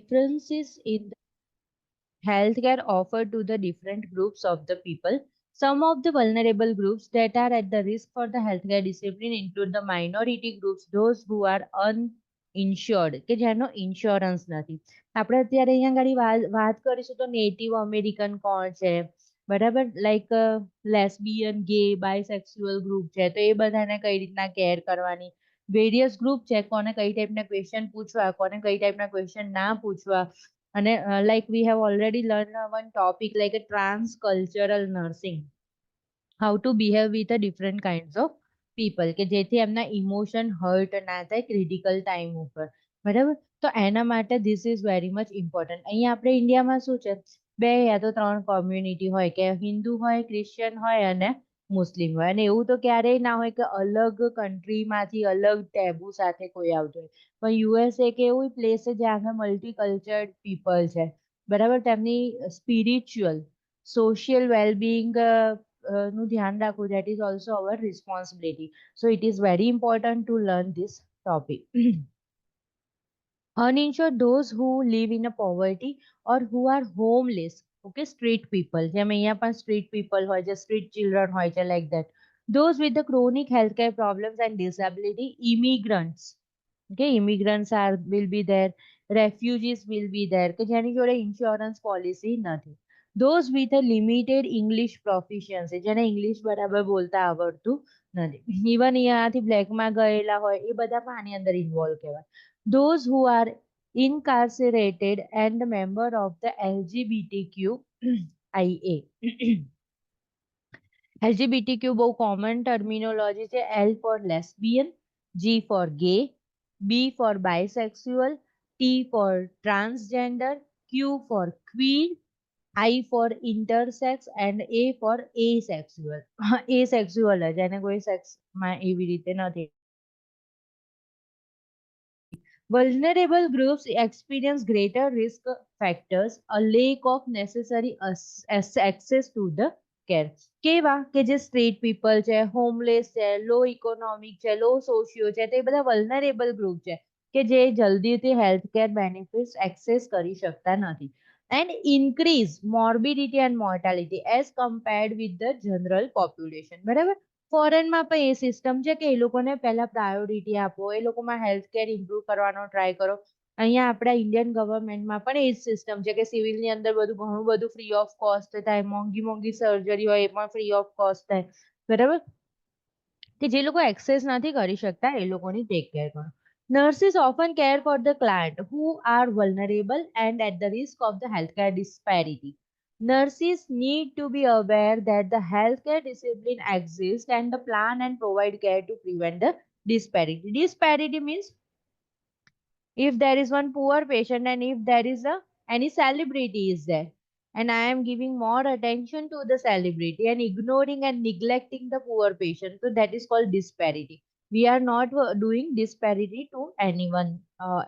differences in healthcare offered to the different groups of the people. Some of the vulnerable groups that are at the risk for the healthcare discipline include the minority groups, those who are uninsured, કે જેનો insurance નથી. આપણે અત્યારે અહીંયા ગાડી વાત કરીશું તો નેટિવ અમેરિકન કોણ છે, બરાબર, લાઈક લેસ્બિયન, ગે, બાયસેક્સ્યુઅલ ગ્રુપ છે, તો એ બધાને કઈ રીતના કેર કરવાની, વેરિયસ ગ્રુપ છે, કોને કઈ ટાઈપના ક્વેશ્ચન પૂછવા, કોને કઈ ટાઈપના ક્વેશ્ચન ના પૂછવા. અને like we have already learned one topic like a transcultural nursing, how to behave with a different kinds of people, કે જેથી એમના ઇમોશન હર્ટ ના થાય ક્રિટિકલ ટાઈમ ઉપર, બરાબર. તો એના માટે this is very much important. અહીંયા આપણે ઇન્ડિયામાં શું છે, બે યા તો ત્રણ કોમ્યુનિટી હોય, કે હિન્દુ હોય, ક્રિશ્ચિયન હોય અને મુસ્લિમ હોય, અને એવું તો ક્યારેય ના હોય કે અલગ કન્ટ્રીમાંથી અલગ ટેબુ સાથે કોઈ આવતું હોય. પણ યુએસ એક એવું પ્લેસ છે જ્યાં આગળ મલ્ટી કલ્ચર્ડ પીપલ છે, બરાબર. તેમની સ્પિરિચ્યુઅલ, સોશિયલ વેલબિંગ નું ધ્યાન રાખવું, that is also our responsibility. So it is very important to learn this topic. Uninsured, those who live in a poverty or who are homeless, okay, street people, જેમ અહીંયા પણ street people હોય છે, street children હોય છે, like that. Those with the chronic healthcare problems and disability, immigrants, okay, immigrants are will be there, refugees will be there, કે જેની જોડે ઇન્સ્યોરન્સ પોલિસી નથી. Those with a limited English proficiency, જેને English બરાબર બોલતા આવડતું નથી, ઇવન અહીંયાથી બ્લેકમાં ગયેલા હોય, એ બધા પણ આની અંદર ઇન્વોલ્વ કહેવાય. Those who are incarcerated and member of the LGBTQIA. LGBTQ બહુ કોમન ટર્મિનોલોજી છે. L for lesbian, G for gay, B for bisexual, T for transgender, Q for queer, I for intersex and A for asexual. asexual જ, એને કોઈ સેક્સમાં એવી રીતે નથી. Vulnerable groups experience greater risk factors, a lack of necessary access to the care. કેવા કે જે street people છે, હોમલેસ છે, લો ઇકોનોમિક છે, લો સોશિયો છે, તે બધા વલ્નરેબલ ગ્રુપ છે કે જે જલ્દીથી હેલ્થ કેર બેનિફિટ્સ એક્સેસ કરી શકતા નથી. And increase morbidity and mortality as compared with the general population, બરાબર. ફોરેનમાં પણ એ સિસ્ટમ છે કે એ લોકોને પહેલા પ્રાયોરિટી આપો, એ લોકોમાં હેલ્થ કેર ઇમ્પ્રુવ કરવાનો ટ્રાય કરો. અહીંયા આપણા ઇન્ડિયન ગવર્મેન્ટમાં પણ એ જ સિસ્ટમ છે કે સિવિલની અંદર બધું ઘણું બધું ફ્રી ઓફ કોસ્ટ થાય, મોંઘી મોંઘી સર્જરી હોય એ પણ ફ્રી ઓફ કોસ્ટ થાય, બરાબર. કે જે લોકો એક્સેસ નથી કરી શકતા એ લોકોની ટેક કેર કરો. Nurses often care for the client who are vulnerable and at the risk of the healthcare disparity. Nurses need to be aware that the healthcare discipline exists and the plan and provide care to prevent the disparity. Disparity means if there is one poor patient and if there is any celebrity is there, and I am giving more attention to the celebrity and ignoring and neglecting the poor patient, so that is called disparity. We are not doing disparity to anyone,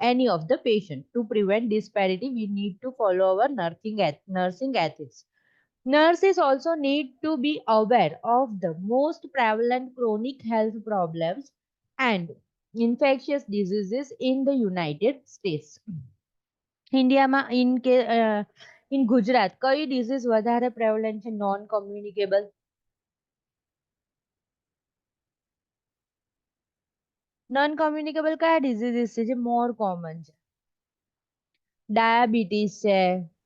any of the patient. To prevent disparity we need to follow our nursing ethics. Nurses also need to be aware of the most prevalent chronic health problems and infectious diseases in the United States. ઇન્ડિયામાં in Gujarat કઈ disease વધારે પ્રેવલન્ટ છે? Non communicable. Non communicable કયા diseases છે જે મોર common છે? Diabetes છે,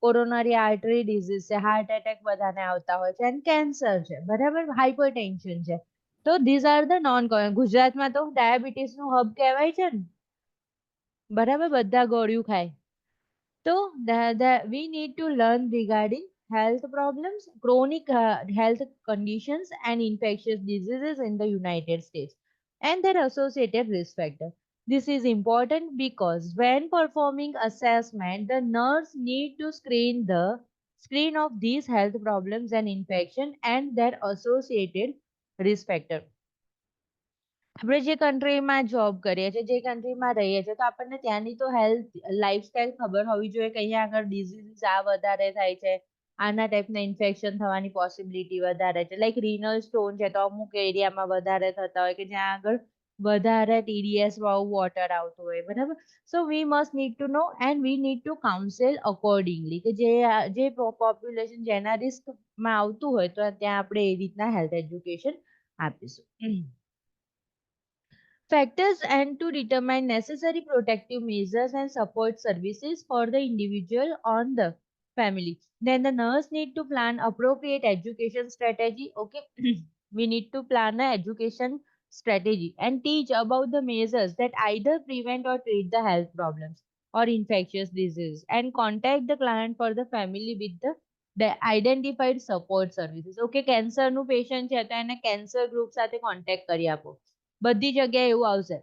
coronary artery disease છે, હાર્ટ એટેક બધાને આવતા હોય છે, અને કેન્સર છે, બરાબર, હાઇપરટેન્શન છે. તો these are the non common. ગુજરાતમાં તો ડાયાબિટીસ નું હબ કહેવાય છે ને, બરાબર, બધા ગોળિયું ખાય. So we need to learn regarding health problems, chronic health conditions and infectious diseases in the United States and their associated risk factor. This is important because when performing assessment, the nurse need to screen of these health problems and infection and their associated risk factor. આપણે જે કન્ટ્રીમાં job કરીએ છીએ, જે કન્ટ્રીમાં રહીએ છીએ, તો આપણને ત્યાંની તો હેલ્થ લાઈફસ્ટાઈલ ખબર હોવી જોઈએ કે અહીંયા આગળ ડિઝીઝ આ વધારે થાય છે, આના ટાઈપના ઇન્ફેક્શન થવાની પોસિબિલિટી વધારે છે. લાઈક રિનલ સ્ટોન છે તો અમુક એરિયામાં વધારે થતા હોય કે જ્યાં આગળ વધારે TDS વાળું વોટર આવતું હોય, બરાબર. So we must need to know and we need to counsel accordingly, કે જે પોપ્યુલેશન જેના રિસ્કમાં આવતું હોય તો ત્યાં આપણે એ રીતના હેલ્થ એજ્યુકેશન આપીશું. Factors and to determine necessary protective measures and support services for the individual on the family. Then the nurse need to plan appropriate education strategy. Okay, we need to plan an education strategy and teach about the measures that either prevent or treat the health problems or infectious disease, and contact the client for the family with the identified support services. Okay, cancer નું patient છે તો એને cancer group સાથે contact કરી આપો. બધી જગ્યાએ એવું આવશે.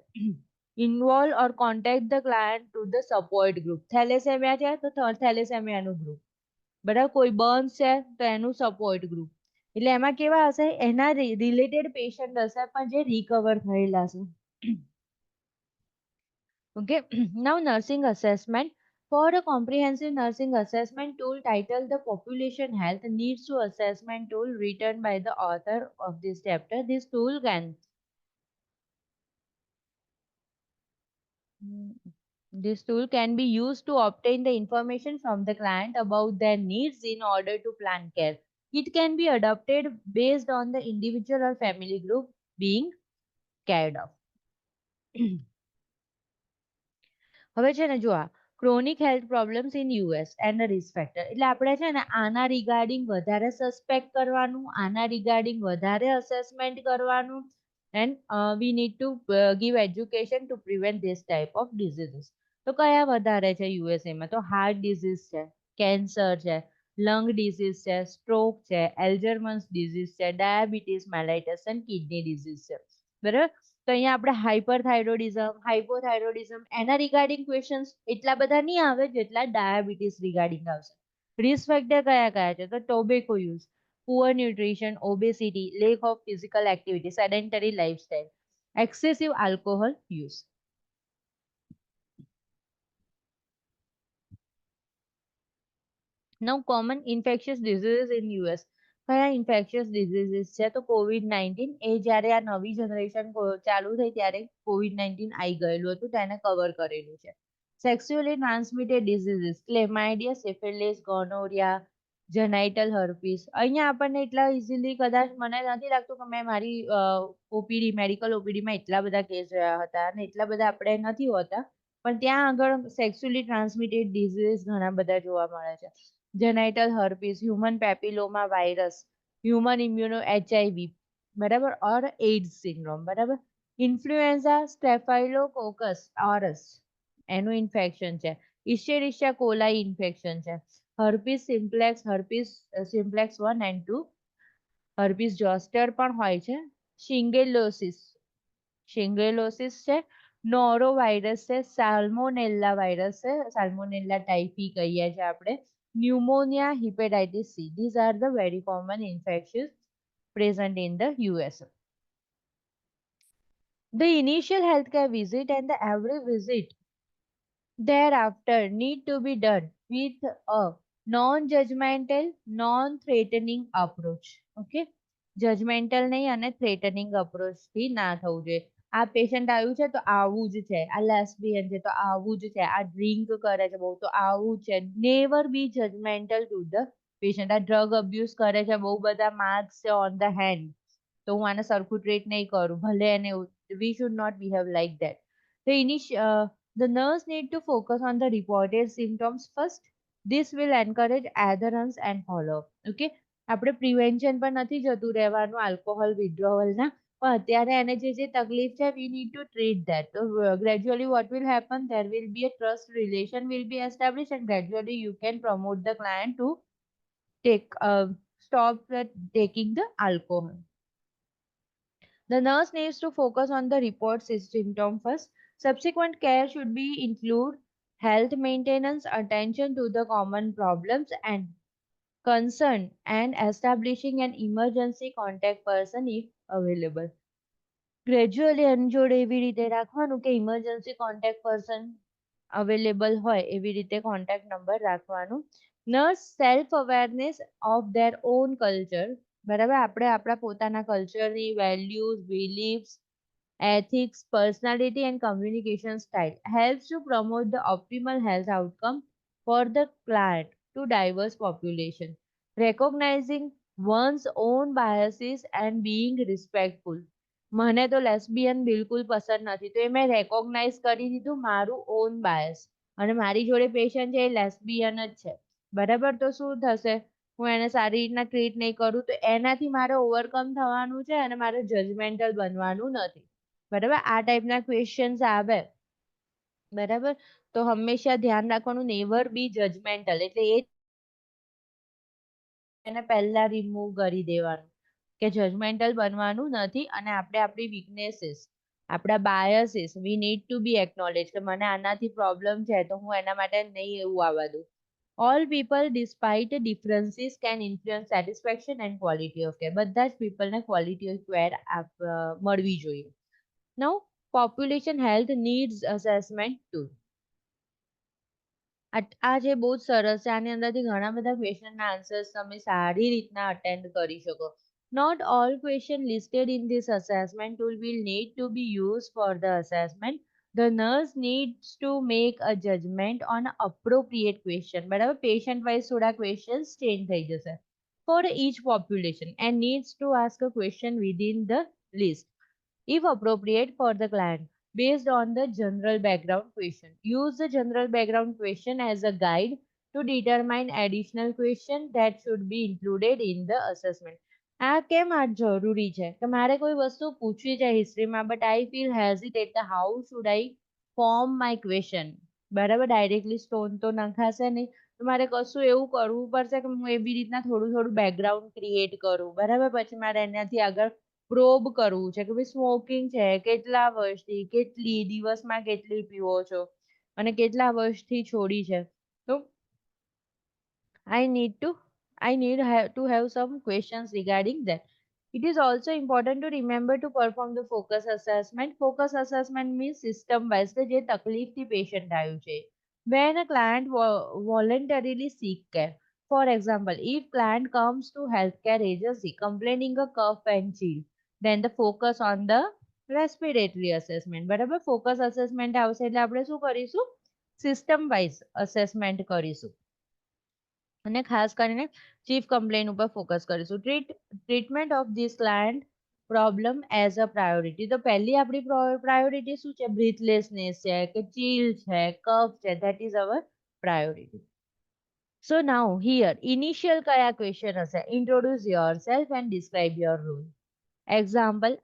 Involve or contact the client to the support group. Thalassemia છે તો થેલેસેમિયાનું ગ્રુપ, બરાબર. કોઈ બર્ન્સ છે તો એનું સપોર્ટ ગ્રુપ. એટલે એમાં કેવા હશે, એના રિલેટેડ પેશન્ટ હશે પણ જે રિકવર થયેલા છે. Okay, now nursing assessment. For a comprehensive nursing assessment tool titled The Population Health Needs to Assessment Tool, written by the author of this chapter, this tool can this tool can be used to obtain the information from the client about their needs in order to plan care. It can be adapted based on the individual or family group being cared of. હવે છે ને જો આ chronic health problems in US and risk factor, એટલે આપણે છે ને આના રિગાર્ડિંગ વધારે સસ્પેક્ટ કરવાનું, આના રિગાર્ડિંગ વધારે અસેસમેન્ટ કરવાનું, and we need to give education two prevent this type of diseases. તો કયા વધારે છે યુએસએમાં? તો હાર્ટ ડિઝીઝ છે, કેન્સર છે, લંગ ડિઝીઝ છે, સ્ટ્રોક છે, એલ્ઝરમન્સ ડિઝીઝ છે, ડાયાબિટીસ મેલાઇટસ એન્ડ કિડની ડિઝીઝ છે, બરાબર. તો અહીંયા આપણે હાઇપરથાઇરોડિઝમ, હાઇપોથાઇરોડિઝમ એના રિગાર્ડિંગ ક્વેશ્ચન્સ એટલા બધા નહીં આવે જેટલા ડાયાબિટીસ રિગાર્ડિંગ આવશે. રિસ્ક ફેક્ટર કયા કયા છે? તો tobacco use, poor nutrition, obesity, lack of physical activity, sedentary lifestyle, excessive alcohol use. Now common infectious diseases in US. કયા ઇન્ફેક્શિયસ ડિઝીઝીસ છે? તો COVID-19. એ જ્યારે આ નવી જનરેશન ચાલુ થઈ ત્યારે COVID-19 આવી ગયેલું હતું, તેને કવર કરેલું છે. Sexually transmitted diseases, chlamydia, syphilis, gonorrhoea, genital herpes. અહીંયા આપણને એટલા ઇઝીલી કદાચ મને નથી લાગતું કે મેં મારી ઓપીડી મેડિકલ ઓપીડીમાં એટલા બધા કેસ જોયા હતા અને એટલા બધા આપણે નથી હોતા, પણ ત્યાં આગળ સેક્સ્યુઅલી ટ્રાન્સમિટેડ ડિઝીઝ ઘણા બધા જોવા મળે છે. Genital herpes, human papilloma virus, human immuno HIV, બરાબર, ઓર એઇડ્સ સિન્ડ્રોમ, બરાબર. ઇન્ફ્લુએન્ઝા સ્ટેફાઇલોકોકસ ઓરસ એનું ઇન્ફેક્શન છે. ઇશ્ચેરિશિયા કોલાઈ ઇન્ફેક્શન છે. Herpes simplex 1 and 2, herpes zoster પણ હોય છે. શિંગેલોસિસ છે, નોરો વાયરસ છે, સાલ્મોનેલા વાયરસ છે, સાલ્મોનેલા ટાઇફી કહીએ છીએ આપણે, pneumonia, hepatitis C. These are the very common infections present in the US. The initial healthcare visit and the every visit thereafter need to be done with a non-judgmental, non-threatening approach. Okay? Judgmental નહીં અને threatening approach થી ના થવું જોઈએ. આ patient આવ્યું છે તો આવું જ છે, આ લેસ્બિયન છે તો આવું જ છે, આ ડ્રિંક કરે છે બહુ તો આવું જ છે. Never be judgemental to the patient. આ ડ્રગ અબ્યુઝ કરે છે, બહુ બધા માર્ક્સ છે ઓન ધ હેન્ડ, તો હું આને સરખું ટ્રીટ નહીં કરું ભલે એને. We should not behave like that. The nurse need to focus on the reported symptoms first. This will encourage adherence and follow-up. Okay? આપણે પ્રિવેન્શન પર નથી જતું રહેવાનું આલ્કોહોલ વિડ્રોવલના, પણ અત્યારે એને જે તકલીફ છે we need to treat that. So gradually what will happen, there will be a trust relation will be established and gradually you can promote the client to stop taking the alcohol. The nurse needs to focus on the report symptom first. Subsequent care should be include health maintenance, attention to the common problems and concern, and establishing an emergency contact person if available. Gradually એની જોડે એવી રીતે રાખવાનું કે emergency contact person available હોય એવી રીતે contact number રાખવાનું. Nurse self awareness of their own culture, બરાબર. આપણે આપણા પોતાના કલ્ચરની values beliefs ethics, personality, and communication style helps to promote the optimal health outcome for the client to diverse population. Recognizing one's own biases and being respectful. મને તો lesbian બિલકુલ પસંદ નથી તો એ મેં રેકોગ્નાઇઝ કરી દીધું મારું ઓન બાયસ અને મારી જોડે પેશન્ટ છે એ લેસ્બિયન જ છે બરાબર તો શું થશે હું એને સારી રીતના ટ્રીટ નહીં કરું તો એનાથી મારે ઓવરકમ થવાનું છે અને મારે જજમેન્ટલ બનવાનું નથી બરાબર આ ટાઈપના ક્વેશ્ચન્સ આવે બરાબર તો હંમેશા ધ્યાન રાખવાનું નેવર બી જજમેન્ટલ એટલે એ એને પહેલા રિમૂવ કરી દેવાનું કે જજમેન્ટલ બનવાનું નથી અને આપણે આપણી વીકનેસીસ આપણા biases we need to be acknowledge કે મને આનાથી પ્રોબ્લેમ છે તો હું એના માટે નહીં એવું આવવા દઉં all people despite differences can influence satisfaction and quality of care બધા જ પીપલને ક્વોલિટી ઓફ કેર મળવી જોઈએ now population health needs assessment to આ જે બહુ જ સરસ છે આની અંદરથી ઘણા બધા ક્વેશ્ચનના આન્સર્સ તમે સારી રીતના અટેન્ડ કરી શકો not all question listed in this assessment tool will need to be use for the assessment the nurse needs to make a judgement on appropriate question બરાબર પેશન્ટ વાઇઝ થોડા ક્વેશ્ચન્સ ચેન્જ થઈ જશે for each population and needs to ask a question within the list if appropriate for the client based on the general background question. Use the general background question as a guide to determine additional question that should be included in the assessment. આ કેમ આ જરૂરી છે કે મારે કોઈ વસ્તુ પૂછવી છે હિસ્ટ્રીમાં but I feel hesitate how should I form my question બરાબર ડાયરેક્ટલી સ્ટોન તો નખાશે નહીં તો મારે કશું એવું કરવું પડશે કે હું એવી રીતના થોડું થોડું બેકગ્રાઉન્ડ ક્રિએટ કરું બરાબર પછી મારે એનાથી આગળ પ્રોબ કરવું છે કે ભાઈ સ્મોકિંગ છે કેટલા વર્ષથી કેટલી દિવસમાં કેટલી પીવો છો અને કેટલા વર્ષથી છોડી છે તો I need to to have some questions regarding that. It is also important to remember to perform the focus assessment. Focus assessment means system wise કે જે તકલીફથી patient આવ્યું છે. When a client voluntarily seek care. For example, if client comes to healthcare agency complaining a cough and chill, then the focus on the respiratory assessment. બરાબર focus assessment આવશે એટલે આપણે શું કરીશું સિસ્ટમ વાઇઝ અસેસમેન્ટ કરીશું અને ખાસ કરીને ચીફ કમ્પ્લેન ઉપર ફોકસ કરીશું treatment of this client problem as a priority તો પહેલી આપણી પ્રાયોરિટી શું છે બ્રીથલેસનેસ છે કે ચીલ છે કફ છે that is our priority so now here initial કયા ક્વેશ્ચન હશે introduce yourself and describe your role example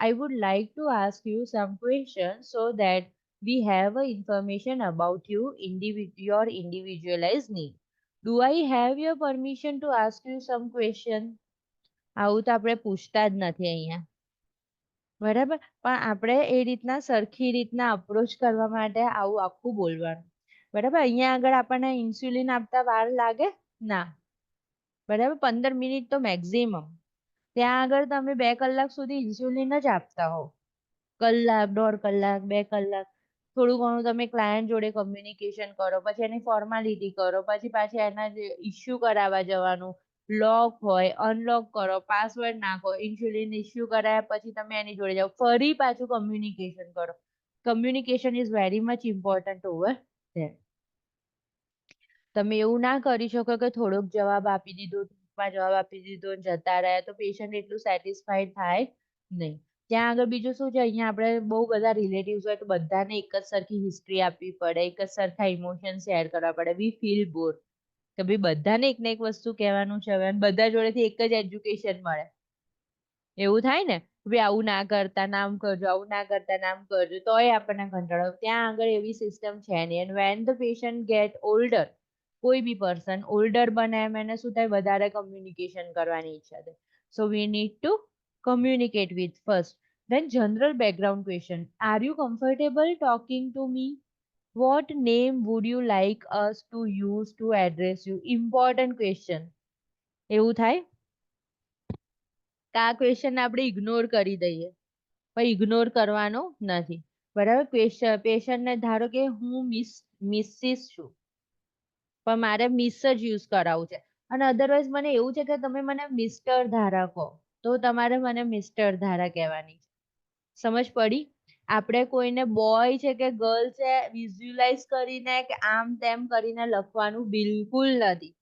I would like to ask you some questions so that we have a information about you your individualized need do I have your permission to ask you some question આવું તો આપણે પૂછતા જ નથી અહીંયા બરાબર પણ આપણે એ રીતના સરખી રીતના અપ્રોચ કરવા માટે આવું આખું બોલવાનું બરાબર અહીંયા આગળ આપણને ઇન્સ્યુલિન આપતા વાર લાગે ના બરાબર 15 મિનિટ તો મેક્સિમમ ત્યાં આગળ તમે 2 કલાક સુધી ઇન્સ્યુલિન જ આપતા હો કલાક 1.5 કલાક 2 કલાક થોડું ઘણું તમે ક્લાયન્ટ જોડે કમ્યુનિકેશન કરો પછી એની ફોર્માલિટી કરો પછી પાછી એના ઇસ્યુ કરાવવા જવાનું લોક હોય અનલોક કરો પાસવર્ડ નાખો ઇન્સ્યુલિન ઇસ્યુ કરાયા પછી તમે એની જોડે જાઓ ફરી પાછું કમ્યુનિકેશન કરો communication is very much important over there તમે એવું ના કરી શકો કે થોડોક જવાબ આપી દીધો જવાબ આપી દીધો જતા રહ્યા તો પેશન્ટ એટલું સેટિસ્ફાઈડ થાય નહીં ત્યાં આગળ બીજું શું છે અહીંયા આપણે બહુ બધા રિલેટિવ્સ હોય તો બધાને એક જ સરખી હિસ્ટ્રી આપવી પડે એક જ સરખા ઇમોશન શેર કરવા પડે વી ફીલ બોર કે ભાઈ બધાને એક ને એક વસ્તુ કહેવાનું છે હવે બધા જોડેથી એક જ એજ્યુકેશન મળે એવું થાય ને ભાઈ આવું ના કરતા નામ કરજો આવું ના કરતા નામ કરજો તોય આપણને કંટાળો ત્યાં આગળ એવી સિસ્ટમ છે નહીં and when the patient get older કોઈ બી પર્સન ઓલ્ડર બને એમ એને શું થાય વધારે કમ્યુનિકેશન કરવાની ઈચ્છા થાય so we need to communicate with first then general background question are you comfortable talking to me what name would you like us to use to address you important question એવું થાય કે આ question આપણે ignore કરી દઈએ પણ ignore કરવાનો નથી બરાબર પેશન્ટને ધારો કે હું મિસિસ છું પણ મારે મિસ જ યુઝ કરાવવું છે અને અધરવાઇઝ મને એવું છે કે તમે મને મિસ્ટર ધારા કહો તો તમારે મને મિસ્ટર ધારા કહેવાની છે સમજ પડી? આપણે કોઈને બોય છે કે ગર્લ છે વિઝ્યુલાઇઝ કરીને કે આમ તેમ કરીને લખવાનું બિલકુલ નથી.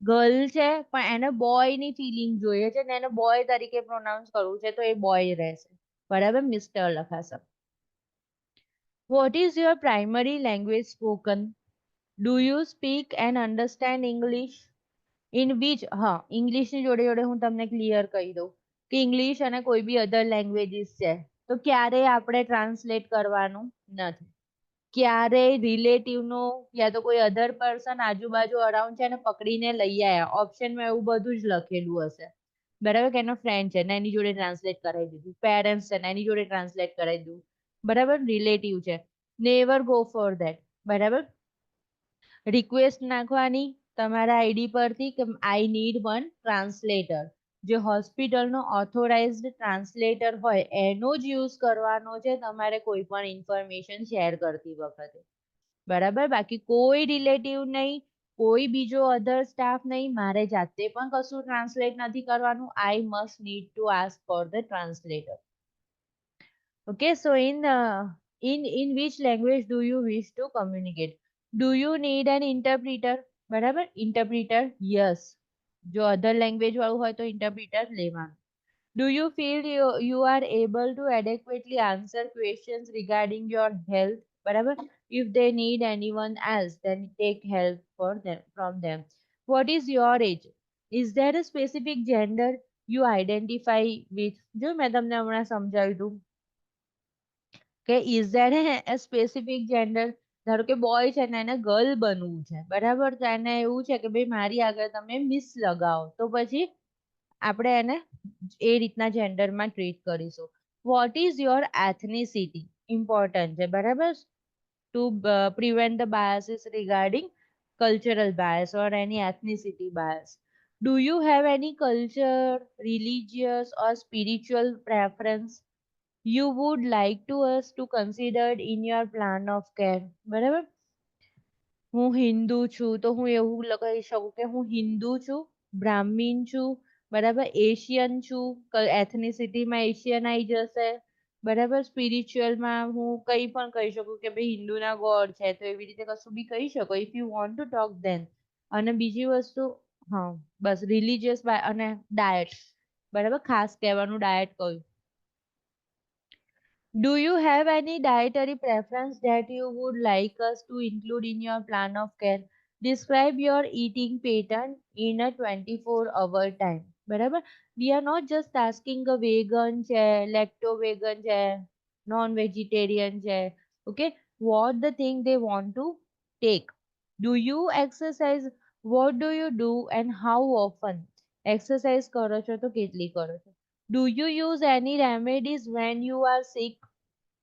ગર્લ છે પણ એને બોય ની ફિલિંગ જોઈએ છે ને એને બોય તરીકે પ્રોનાઉન્સ કરવું છે તો એ બોય રહેશે. બરાબર, મિસ્ટર લખાશે. Vote is your primary language spoken? Do you speak and understand English? In which, હા, ઇંગ્લિશની જોડે જોડે હું તમને ક્લિયર કહી દઉં કે ઇંગ્લિશ અને કોઈ બી અધર લેંગ્વેજીસ છે તો ક્યારેય આપણે ટ્રાન્સલેટ કરવાનું નથી. ક્યારેય રિલેટિવનો યા તો કોઈ અધર પર્સન આજુબાજુ અરાઉન્ડ છે એને પકડીને લઈ આવ્યા ઓપ્શનમાં એવું બધું જ લખેલું હશે. બરાબર, કે એનો ફ્રેન્ડ છે ને એની જોડે ટ્રાન્સલેટ કરાવી દીધું, પેરેન્ટ્સ છે ને એની જોડે ટ્રાન્સલેટ કરાવી દીધું, બરાબર, રિલેટિવ છે, નેવર ગો ફોર ધેટ. બરાબર, રિક્વેસ્ટ નાખવાની તમારા આઈડી પરથી કે આઈ નીડ વન ટ્રાન્સલેટર. જે હોસ્પિટલનો ઓથોરાઇઝ્ડ ટ્રાન્સલેટર હોય એનો જ યુઝ કરવાનો છે તમારે કોઈ પણ ઇન્ફોર્મેશન શેર કરતી વખતે. બરાબર, બાકી કોઈ રિલેટિવ નહીં, કોઈ બીજો અધર સ્ટાફ નહીં, મારે જાતે પણ કશું ટ્રાન્સલેટ નથી કરવાનું. I must need to ask for the translator. Okay, so in which language do you wish to communicate? Do you need an interpreter? બરાબર, interpreter, yes. જો other language વાળું હોય તો interpreter લેવાનું. Do you feel you are able to adequately answer questions regarding your health? બરાબર, if they need anyone else, then take help from them. What is your age? Is there a specific gender you identify with? જો મેં તમને હમણાં સમજાવ્યું હતું કે is there A specific gender. ધારો કે બોય છે ને એને ગર્લ બનવું છે, બરાબર, તો એને એવું છે કે ભાઈ મારી આગળ તમે મિસ લગાવો તો પછી આપણે એને એ રીતના જેન્ડરમાં ટ્રીટ કરીશું. What is your ethnicity? Important છે, બરાબર, to prevent the biases regarding cultural bias or any ethnicity bias. Do you have any culture, religious or spiritual preference you would like to us to consider in your plan of care? બરાબર, હું હિન્દુ છું તો હું એવું કહી શકું કે હું હિન્દુ છું, બ્રાહ્મીણ છું, બરાબર, એશિયન છું, એથનિસિટીમાં એશિયન આવી જશે, બરાબર, સ્પિરિચ્યુઅલમાં હું કંઈ પણ કહી શકું કે ભાઈ હિન્દુના ગોડ છે તો એવી રીતે કશું બી કહી શકો if you want to talk then. અને બીજી વસ્તુ, હા બસ, રિલિજિયસ અને ડાયટ, બરાબર, ખાસ કહેવાનું ડાયટ કહ્યું. Do you have any dietary preference that you would like us to include in your plan of care? Describe your eating pattern in a 24-hour time. બરાબર, we are not just asking a vegan છે, lacto vegan છે, non vegetarian છે, okay, what the thing they want to take. Do you exercise? What do you do and how often? Exercise કરો છો તો કેટલી કરો છો? Do you use any remedies when you are sick?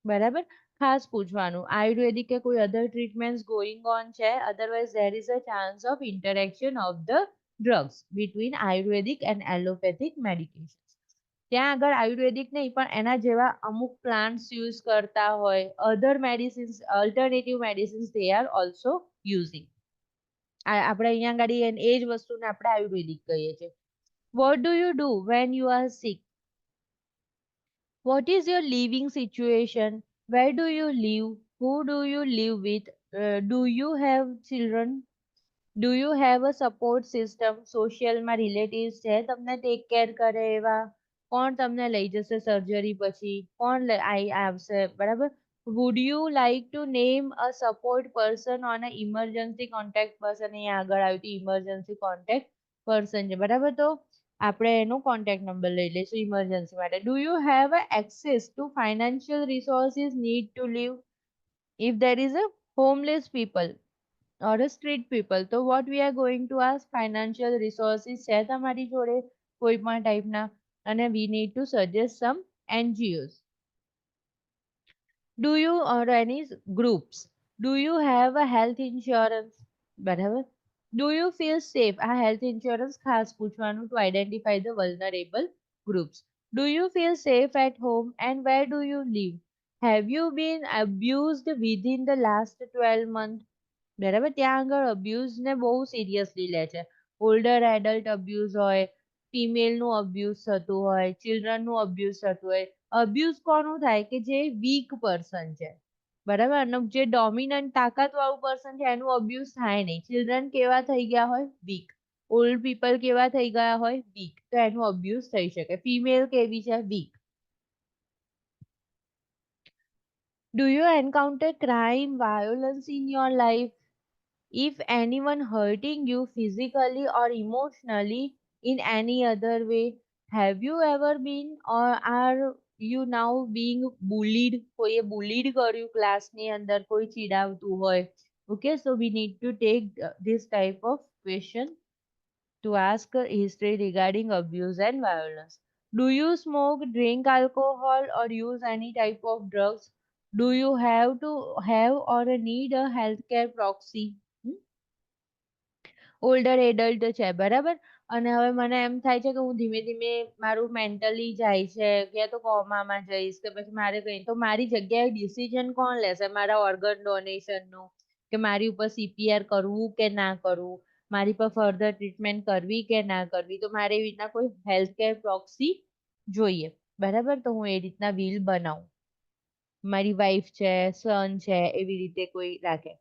બરાબર, ખાસ પૂછવાનું. આયુર્વેદિક કે કોઈ અધર ટ્રીટમેન્ટ્સ ગોઈંગ ઓન છે, otherwise there is a chance of interaction of the drugs between Ayurvedic and allopathic medication. ત્યાં આગળ આયુર્વેદિક નહીં પણ એના જેવા અમુક પ્લાન્ટ્સ યુઝ કરતા હોય, other medicines, alternative medicines they are also using. આપણે અહીંયા આગળ એ જ વસ્તુને આપણે આયુર્વેદિક કહીએ છીએ. What do you do when you are sick? What is your living situation? Where do you live? Who do you live with? Do you have children? Do you have a support system? સોશિયલમાં relatives છે તમને take care કરે એવા? કોણ તમને લઈ જશે surgery પછી? કોણ આવશે? બરાબર, would you like to name a support person on a emergency contact person? અહીંયા આગળ આવ્યું હતું ઇમરજન્સી કોન્ટેક્ટ પર્સન છે, બરાબર, તો આપણે એનો કોન્ટેક્ટ નંબર લઈ લઈશું ઇમરજન્સી માટે. Do you have access to financial resources need to leave? If there is a homeless people or a street people, તો what we are going to ask? financial resources છે તમારી જોડે કોઈ પણ ટાઈપના? અને we need to suggest some NGOs. Do you or any groups? Do you have a health insurance? બરાબર, do you feel safe? આ health insurance ખાસ પૂછવાનું to identify the vulnerable groups. Do you feel safe at home and where do you live? Have you been abused within the last 12 months? બરાબર, ત્યાં આગળ abuse ને બહુ seriously લે છે. ઓલ્ડર એડલ્ટ અબ્યુઝ હોય, ફિમેલનું અબ્યુઝ થતું હોય, ચિલ્ડ્રનનું અબ્યુઝ થતું હોય, અબ્યુઝ કોનું થાય કે જે વીક પર્સન છે, બરાબર, અને જે ડોમિનન્ટ તાકાત વાળું પર્સન છે એનું અબ્યુઝ થાય નહીં. ચિલ્ડ્રન કેવા થઈ ગયા હોય? વીક. ઓલ્ડ પીપલ કેવા થઈ ગયા હોય? વીક. તો એનું અબ્યુઝ થઈ શકે. ફિમેલ કેવી છે? Week. Do you encounter crime, violence in your life? If anyone hurting you physically or emotionally in any other way, have you ever been or are you now being bullied? કોઈએ bullied કર્યું ક્લાસની અંદર, કોઈ ચીડાવતું હોય. Okay, so we need to take this type of question to ask a history regarding abuse and violence. Do you smoke, drink alcohol, or use any type of drugs? Do you have to have or need a healthcare proxy? Older adult છે, બરાબર, અને હવે મને એમ થાય છે કે હું ધીમે ધીમે મારું મેન્ટલી જાય છે, કે તો કોમામાં જઈશ કે પછી મારે કઈ, તો મારી જગ્યાએ ડિસિઝન કોણ લેશે મારા ઓર્ગન ડોનેશનનું, કે મારી ઉપર સીપીઆર કરવું કે ના કરવું, મારી પર ફર્ધર ટ્રીટમેન્ટ કરવી કે ના કરવી. તો મારે એવી રીતના કોઈ હેલ્થ કેર પ્રોક્સી જોઈએ, બરાબર, તો હું એ રીતના વિલ બનાવું. મારી વાઈફ છે, સન છે, એવી રીતે કોઈ રાખે.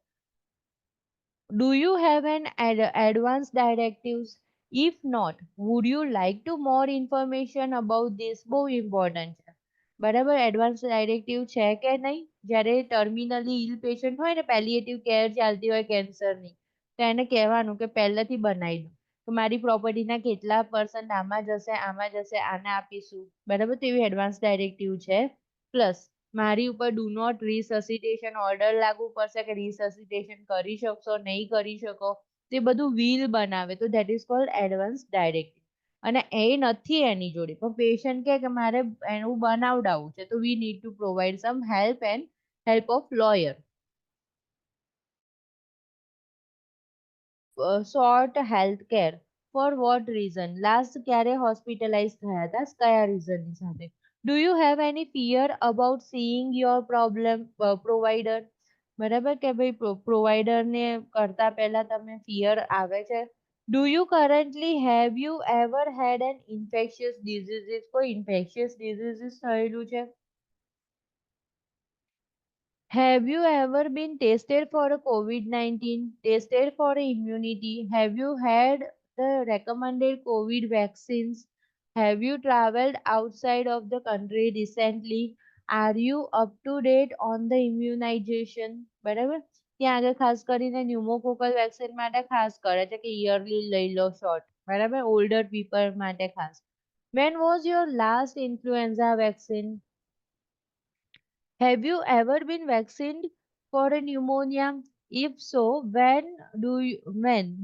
Do you have an advance directives? If not, would you like to more information about this? બહુ important છે, બરાબર. એડવાન્સ ડાયરેક્ટિવ છે કે નહીં? જ્યારે ટર્મિનલી ઇલ પેશન્ટ હોય ને, પેલિએટિવ કેર ચાલતી હોય કેન્સરની, તો એને કહેવાનું કે પહેલેથી બનાવી દો, તો મારી પ્રોપર્ટીના કેટલા પર્સન્ટ આમાં જશે, આમાં જશે, આને આપીશું, બરાબર. તો એવી એડવાન્સ ડાયરેક્ટિવ છે. પ્લસ મારી ઉપર ડુ નોટ રિસસિટેશન ઓર્ડર લાગુ પડશે, કે રિસસિટેશન કરી શકશો, નહીં કરી શકો, તે બધું વિલ બનાવે, તો that is called advance directive. અને એ નથી એની જોડે, પણ પેશન્ટ કે મારે એનું બનાવડાવવું છે, તો we need to provide some help and help of lawyer. Short health care for what reason? Last ક્યારે હોસ્પિટલાઇઝ થયા હતા, કયા રીઝનની સાથે? Do you have any fear about seeing your problem provider? બરાબર, કે ભાઈ પ્રોવાઈડરને કરતા પહેલા તમે ફિયર આવે છે. Do you currently have you ever head N infectious diseases? કોઈ ઇન્ફેક્શિયસ ડિઝીઝીસ થયેલું છે? Have you ever been tested for a COVID-19, tested for immunity? Have you had the recommended COVID vaccines? Have you traveled outside of the country recently? Are you up to date on the immunization? બરાબર, ત્યાં આગળ ખાસ કરીને pneumococcal vaccine માટે ખાસ કરે છે કે યરલી લઈ લો શોટ, બરાબર, ઓલ્ડર પીપલ માટે ખાસ. When was your last influenza vaccine? Have you ever been vaccinated for a pneumonia? If so, when?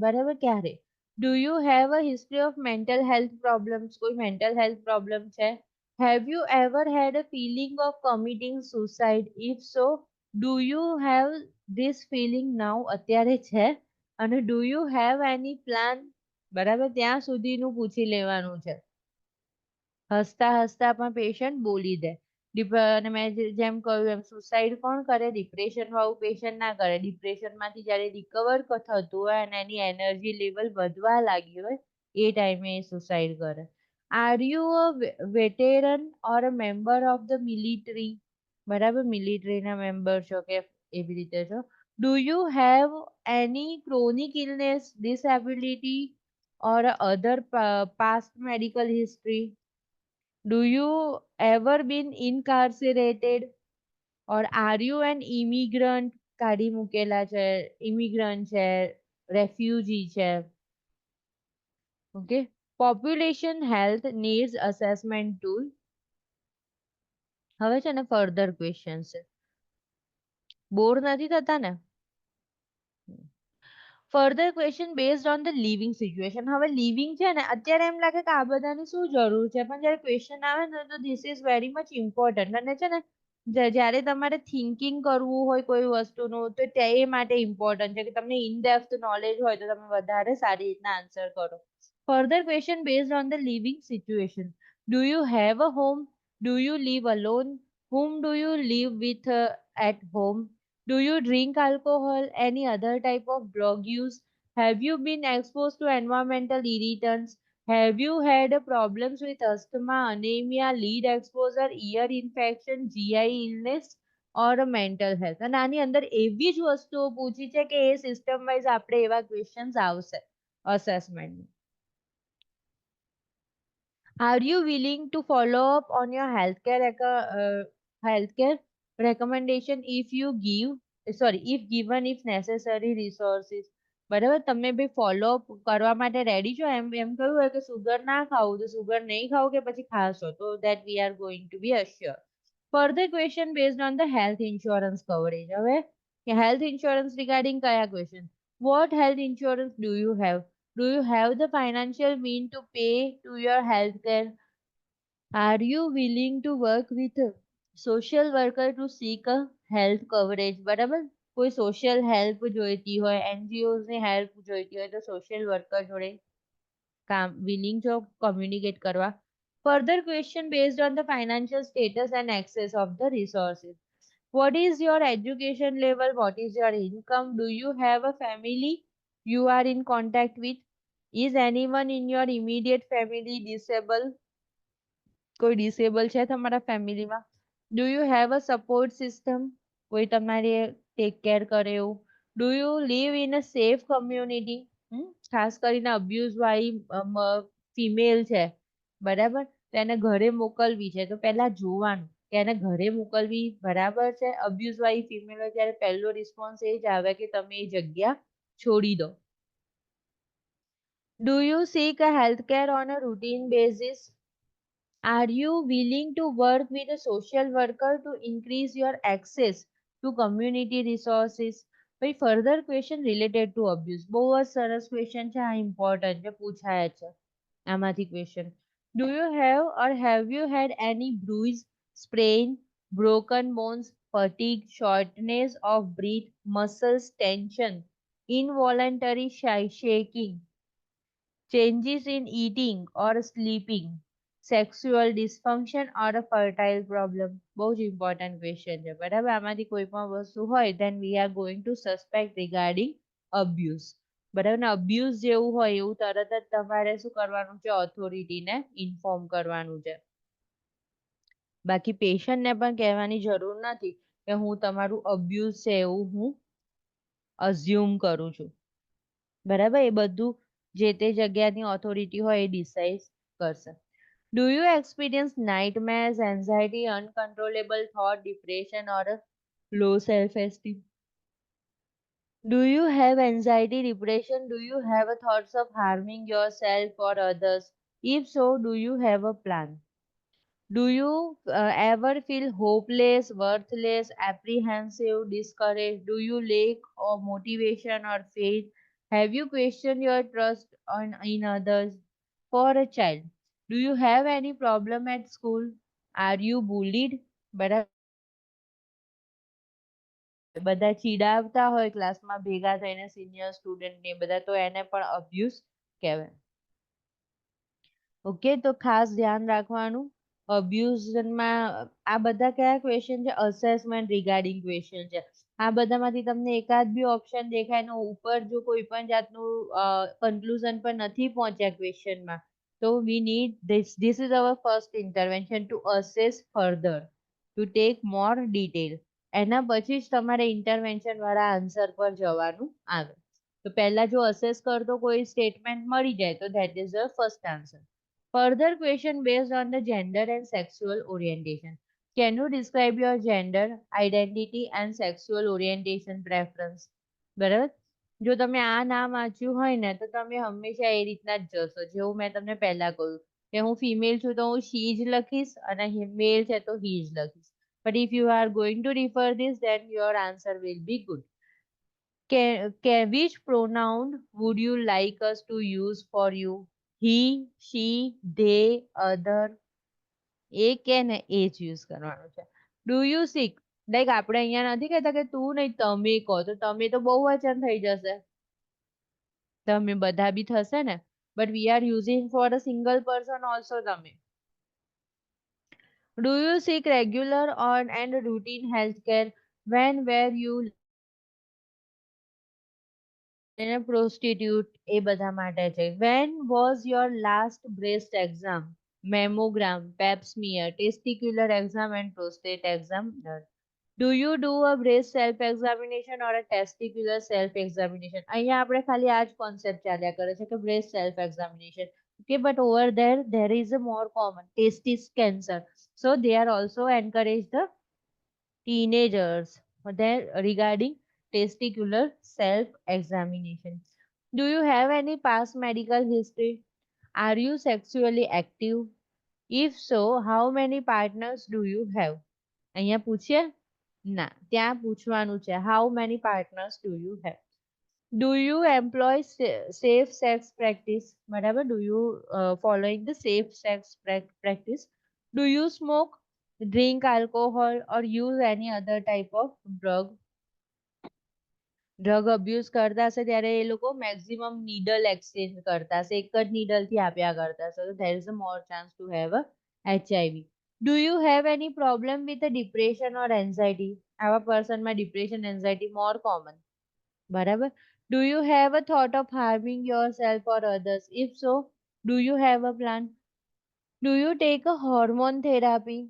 બરાબર, ક્યારે? Do you have a history of mental health problems? કોઈ mental health problem છે? Have you ever had a feeling of committing suicide? If so, do you have this feeling now? અત્યારે છે? અને do you have any plan? બરાબર, ત્યાં સુધીનું પૂછી લેવાનું છે. હસતા હસતા પણ પેશન્ટ બોલી દે. અને મેં જેમ કહ્યું એમ સુસાઇડ કોણ કરે? ડિપ્રેશન વાળું પેશન્ટ ના કરે. ડિપ્રેશનમાંથી જ્યારે રિકવર થતું હોય અને એની એનર્જી લેવલ વધવા લાગી હોય, એ ટાઈમે એ સુસાઇડ કરે. Are you a veteran or a member of the military? બરાબર, મિલિટરીના મેમ્બર છો કે એવી રીતે છો. Do you have any chronic illness, disability or other past medical history? Do you ever been incarcerated or are you an immigrant? કાઢી મૂકેલા છે, immigrant છે, refugee છે. Okay. Population health needs assessment tool. હવે છે ને further questions છે. બોર નથી થતા ને? Further question based on the living situation. હવે લિવિંગ છે ને, અત્યારે એમ લાગે કે આ બધાની શું જરૂર છે, પણ જ્યારે ક્વેશ્ચન આવે ને તો this is very much important. અને છે ને જ્યારે તમારે થિંકિંગ કરવું હોય કોઈ વસ્તુનું, તો તે એ માટે ઇમ્પોર્ટન્ટ છે કે તમને ઇન ડેપ્થ નોલેજ હોય તો તમે વધારે સારી રીતના આન્સર કરો. Further question based on the living situation. Do you have a home? Do you live alone? whom do you live with at home? Do you drink alcohol? Any other type of drug use? Have you been exposed to environmental irritants? Have you had problems with asthma, anemia, lead exposure, ear infection, GI illness or a mental health? અને આની અંદર એવી જ વસ્તુઓ પૂછી છે કે એ system wise આપણે એવા ક્વેશ્ચન્સ આવશે assessment. Are you willing to follow up on your healthcare recommendation if given if necessary resources? બરાબર, તમે બી ફોલો કરવા માટે રેડી છો? એમ એમ કહ્યું હોય કે સુગર ના ખાવું તો સુગર નહીં ખાવું કે પછી ખાશો તો that we are going to be assured. Further question based on the health insurance coverage. હવે health insurance regarding કયા question? What health insurance do you have? Do you have the financial mean to pay to your healthcare? Are you willing to work with a social worker to seek a health coverage? બરાબર, કોઈ social help જોઈતી હોય, NGOs ની help જોઈતી હોય તો social worker જોડે willing to communicate કરવા. Further question based on the financial status and access of the resources. What is your education level? What is your income? Do you have a family you are in contact with? Is anyone in your immediate family disabled? કોઈ disable છે તમારા ફેમિલીમાં? Do you have a support system? કોઈ તમારે take care કરે એવું? Do you live in a safe community? ખાસ કરીને અબ્યુઝ વાળી ફિમેલ છે, બરાબર, તો એને ઘરે મોકલવી છે તો પહેલા જોવાનું કે એને ઘરે મોકલવી બરાબર છે. અબ્યુઝ વાળી ફિમેલ હોય ત્યારે પહેલો રિસ્પોન્સ એ જ આવે કે તમે એ જગ્યા છોડી દો. Do you seek a health care on a routine basis? Are you willing to work with a social worker to increase your access to community resources? ભાઈ further question related to abuse. બહુ જ સરસ question છે, આ important છે, પૂછાયા છે આમાંથી question. Do you have or have you had any bruise, sprain, broken bones, fatigue, shortness of breath, muscles tension, involuntary shaking, changes in eating or sleeping, sexual dysfunction or a fertile problem? બહુ જ important question છે, બરાબર. આમાંથી કોઈ પણ વસ્તુ હોય then we are going to suspect regarding abuse. બરાબર ને, abuse જેવું હોય એવું તરત જ તમારે શું કરવાનું છે? ઓથોરિટીને ઇન્ફોર્મ કરવાનું છે. બાકી પેશન્ટને પણ કહેવાની જરૂર નથી કે હું તમારું અબ્યુઝ છે એવું હું અઝ્યુમ કરું છું, બરાબર. એ બધું જે તે જગ્યાની ઓથોરિટી હોય એ ડિસાઇડ કરશે. Do you experience nightmares, anxiety, uncontrollable thought, depression, or a low self-esteem? Do you have anxiety, depression? Do you have a thoughts of harming yourself or others? If so, do you have a plan? Do you ever feel hopeless, worthless, apprehensive, discouraged? Do you lack or motivation or faith? Have you questioned your trust in others? For a child, do you have any problem at school? Are you bullied? બરાબર, બધા ચીડાવતા હોય ક્લાસમાં ભેગા થઈને senior student ને બધા, તો એને પણ અબ્યુઝ કહેવાય. ઓકે, તો ખાસ ધ્યાન રાખવાનું. અબ્યુઝમાં આ બધા કયા ક્વેશ્ચન છે? અસેસમેન્ટ રિગાર્ડિંગ ક્વેશ્ચન છે. આ બધામાંથી તમને એકાદ બી ઓપ્શન દેખાય ને ઉપર જો કોઈ પણ જાતનું કન્ક્લુઝન પર નથી પહોંચ્યા ક્વેશ્ચનમાં, તો we need this is our first intervention to assess further, to take more detail. એના પછી જ તમારે ઇન્ટરવેન્શન વાળા આન્સર પર જવાનું આવે. તો પહેલા જો અસેસ કરતો કોઈ સ્ટેટમેન્ટ મળી જાય તો that is the first answer. Further question based on the gender and sexual orientation. Can you describe your gender, identity and sexual orientation preference? બરાબર, જો તમે આ નામ વાંચ્યું હોય ને તો તમે હંમેશા એ રીતના જ જશો જેવું મેં તમને પહેલા કહ્યું કે હું ફિમેલ છું તો હું she જ લખીશ અને મેલ છે તો he જ લખીશ. But if you are going to refer this, then your answer will be good. Which pronoun would you like us to use for you? He, she, they, other? એ કે ને એ જ યુઝ કરવાનું છે. ડુ યુ સીક, લાઈક આપણે અહીંયા નથી કહેતા કે તું નહીં તમે કહો, તો તમે તો બહુવચન થઈ જશે, તમે બધા બી થશે ને, but we are using for a single person also તમે. Do you seek regular on and routine health care? When were you એને પ્રોસ્ટિટ્યુટ એ બધા માટે છે. When was your last breast exam? Mammogram, pap smear, testicular exam and prostate exam. Do you do a breast self-examination or a testicular self-examination? અહીંયા આપણે ખાલી આ જ કોન્સેપ્ટ ચાલ્યા કરે છે કે breast self-examination. Okay, but over there is a more common testis cancer. So they are also encourage the teenagers there regarding testicular self-examination. Do you have any past medical history? Are you sexually active? If so, how many partners do you have? અહીંયા પૂછીએ ના ત્યાં પૂછવાનું છે how many partners do you have? Do you employ safe sex practice? બરાબર, do you following the safe sex practice? Do you smoke, drink alcohol or use any other type of drug abuse કરતા હશે ત્યારે એ લોકો maximum needle exchange કરતા હશે, એક જ needle થી આપ્યા કરતા હશે, so there is a more chance to have a HIV. Do you have any problem with the depression or anxiety? આવા person માં depression anxiety more common. બરાબર. Do you have a thought of harming yourself or others? If so, do you have a plan? Do you take a hormone therapy?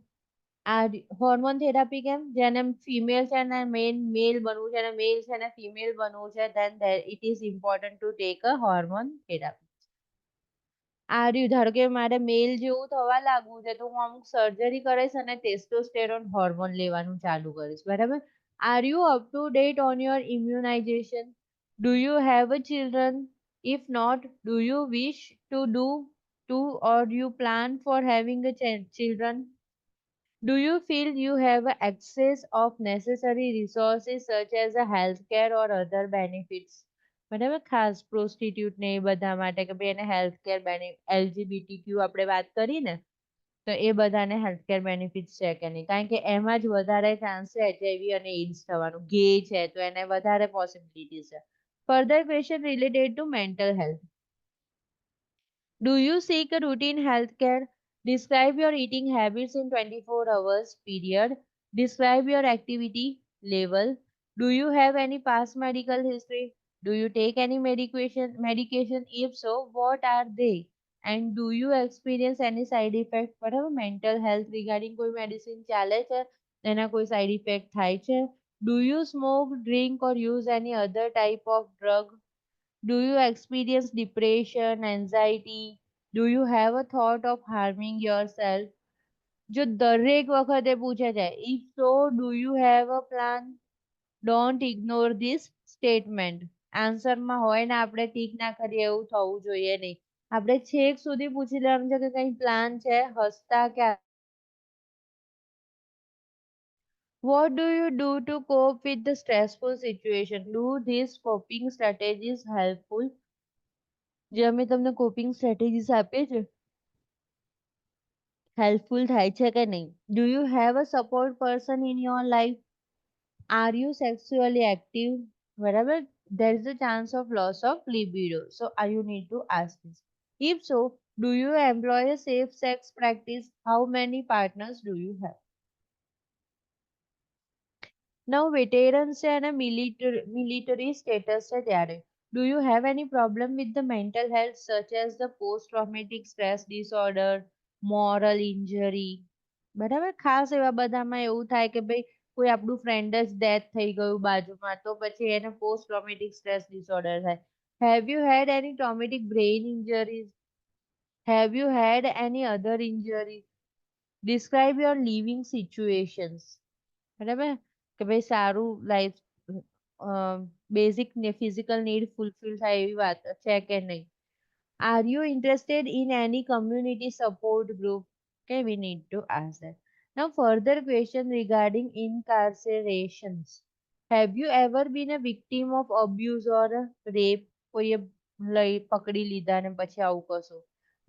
આ hormone therapy કેમ? જેને female છે ને મેલ બનવું છે અને મેલ છે ને ફિમેલ બનવું છે, then it is important to take a hormone therapy. આ રહ્યું, ધારો કે મારે મેલ જેવું થવા લાગવું છે તો હું અમુક સર્જરી કરીશ અને ટેસ્ટોસ્ટેરોન હોર્મોન લેવાનું ચાલુ કરીશ. બરાબર. Are you up to date on your immunization? Do you have a children? If not, do you wish to or you plan for having a children? Do you feel you have access of necessary resources such as a healthcare or other benefits? બરાબર, ખાસ પ્રોસ્ટિટ્યુટ ને એ બધા માટે કે ભાઈ એને healthcare LGBTQ આપણે વાત કરી ને તો એ બધાને હેલ્થકેર બેનિફિટ્સ છે કે નહીં, કારણ કે એમાં જ વધારે ચાન્સ છે HIV અને એઇડ્સ થવાનું. ગે છે તો એને વધારે પોસિબિલિટી છે. Further question related to mental health. Do you seek a routine health care? Describe your eating habits in 24 hours period. Describe your activity level. Do you have any past medical history? Do you take any medication? If so, what are they? And do you experience any side effect? Whatever mental health regarding કોઈ medicine ચાલે છે એના કોઈ side effect થાય છે? Do you smoke, drink or use any other type of drug? Do you experience depression, anxiety? Do you have a thought of harming yourself? જો દરેક વખતે પૂછે છે, if so, do you have a plan? Don't ignore this statement. આન્સરમાં હોય ને આપણે tick ના કરીએ એવું થવું જોઈએ નહીં. આપણે છેક સુધી પૂછી લેવાનું છે કે કઈ પ્લાન છે, હસતા કે what do you do to cope with the stressful situation? Do these coping strategies helpful? જે અમે તમને કોપિંગ સ્ટ્રેટેજીસ આપીએ છે હેલ્પફુલ થાય છે કે નહીં? Do you have a support person in your life? Are you sexually active? બરાબર, there is a chance of loss of libido, so you need to ask this. If so, do you employ a safe sex practice? How many partners do you have? Now veterans છે અને military status છે ત્યારે do you have any problem with the mental health such as the post traumatic stress disorder, moral injury? બરાબર, ખાસ એવા બધામાં એવું થાય કે ભાઈ કોઈ આપણું ફ્રેન્ડ જ ડેથ થઈ ગયું બાજુમાં તો પછી એને પોસ્ટ ટ્રોમેટિક સ્ટ્રેસ ડિસઓર્ડર થાય. Have you had any traumatic brain injuries? Have you had any other injuries? Describe your living situations. બરાબર, કે ભાઈ સારું લાઈફ બેઝિક ને ફિઝિકલ નીડ ફૂલફિલ થાય એવી વાત છે કે નહીં? Are you interested in any community support group? Okay, we need to ask that. Now, further question regarding incarcerations. Have you ever been a victim of abuse or a rape? કોઈએ પકડી લીધા ને પછી આવું કશું?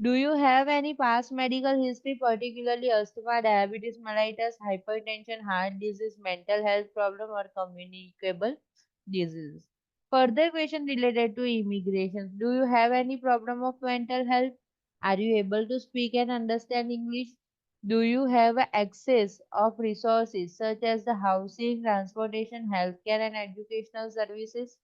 Do you have any past medical history, particularly asthma, diabetes mellitus, hypertension, heart disease, mental health problem, or communicable diseases? Further question related to immigration. Do you have any problem of mental health? Are you able to speak and understand English? Do you have access of resources such as the housing, transportation, healthcare, and educational services?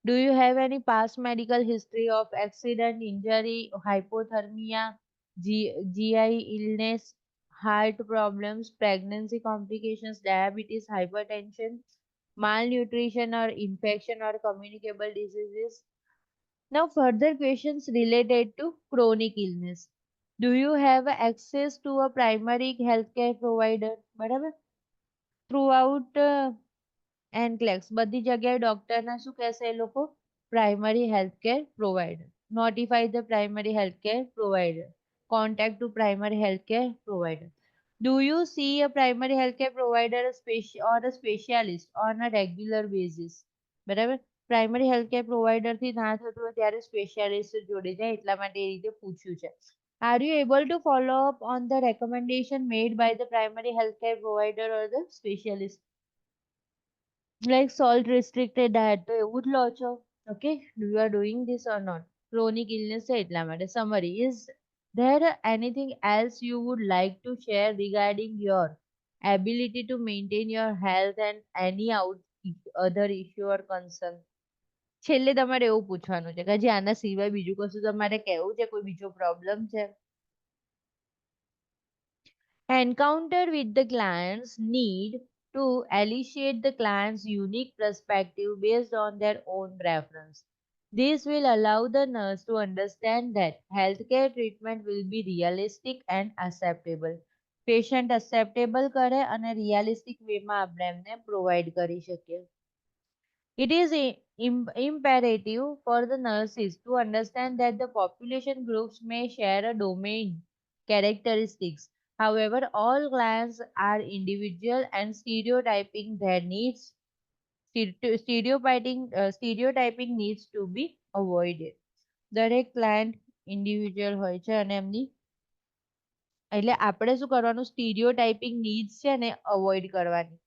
Do you have any past medical history of accident, injury, hypothermia, GI illness, heart problems, pregnancy complications, diabetes, hypertension, malnutrition or infection or communicable diseases? Now, further questions related to chronic illness. Do you have access to a primary healthcare provider? બરાબર throughout NCLEX બધી જગ્યાએ ડોક્ટરના શું કહેશે એ લોકો primary healthcare provider notify the primary healthcare provider contact to primary healthcare provider do you see a primary healthcare provider or a specialist on a regular basis બરાબર primary healthcare provider થી ના થતું હોય ત્યારે સ્પેશિયાલિસ્ટ જોડે જાય એટલા માટે એ રીતે પૂછ્યું છે are you able to follow up on the recommendation made by the primary healthcare provider or the specialist like salt restricted diet તો એવું જ લો છો okay you are doing this or not chronic illness છે એટલા માટે summary is there anything else you would like to share regarding your ability to maintain your health and any other issue or concern છેલ્લે તમારે એવું પૂછવાનું છે કે હજી આના સિવાય બીજું કશું તમારે કહેવું છે કોઈ બીજો પ્રોબ્લેમ છે encounter with the clients need to elicit the client's unique perspective based on their own preference. This will allow the nurse to understand that healthcare treatment will be realistic and acceptable. Patient acceptable કરે અને realistic way માં આપણે એમને provide કરી શકીએ. It is imperative for the nurses to understand that the population groups may share a domain characteristics. However, all clients are individual and stereotyping their needs, stereotyping needs to be avoided. દરેક client individual હોય છે અને એમની એટલે આપણે શું કરવાનું સ્ટીરિયોટાઇપિંગ needs છે ને અવોઇડ કરવાની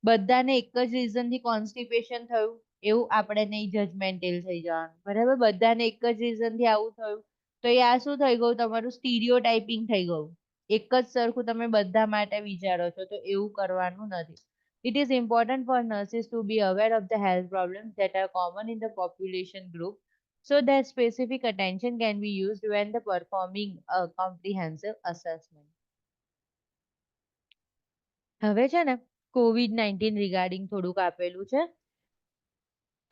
બધાને એક જ રીઝનથી કોન્સ્ટિપેશન થયું એવું આપણે નહીં જજમેન્ટલ થઈ જવાનું બરાબર બધાને એક જ રીઝનથી આવું થયું તો એ આ શું થઈ ગયું તમારું સ્ટીરિયોટાઇપિંગ થઈ ગયું એક જ સરખું તમે બધા માટે વિચારો છો તો એવું કરવાનું નથી It is important for nurses to be aware of the health problems that are common in the population group so that specific attention can be used when the performing a comprehensive assessment. હવે છે ને COVID-19 regarding થોડુંક આપેલું છે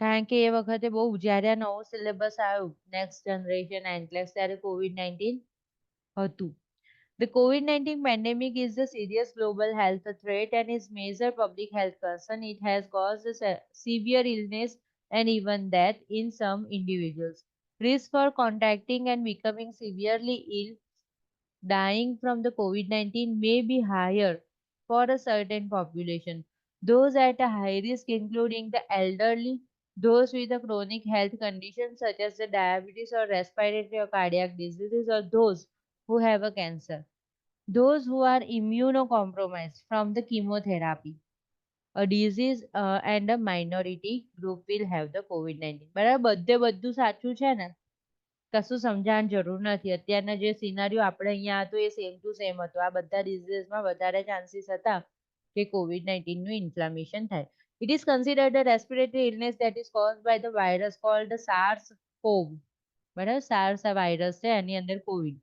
કારણ કે એ વખતે બહુ જ્યારે આ નવો સિલેબસ આવ્યો નેક્સ્ટ જનરેશન એન્કલેસ ત્યારે COVID-19 હતું The COVID-19 pandemic is a serious global health threat and is major public health concern. It has caused severe illness and even death in some individuals. Risk for contacting and becoming severely ill, dying from the COVID-19 may be higher for a certain population. Those at a high risk, including the elderly, those with a chronic health condition such as the diabetes or respiratory or cardiac diseases, or those who have a cancer. Those who are immunocompromised from the chemotherapy, a disease and a minority group will have the COVID-19. બરાબર બધે બધું સાચું છે ને કશું સમજાવવાની જરૂર નથી અત્યારના જે સિનારીઓ આપણે અહીંયા હતો એ સેમ ટુ સેમ હતો આ બધા ડિઝીઝમાં વધારે ચાન્સીસ હતા કે COVID-19 નું ઇન્ફ્લામેશન થાય It is considered a respiratory illness that is caused by the virus called the SARS-CoV. બરાબર SARS આ વાયરસ છે એની અંદર COVID.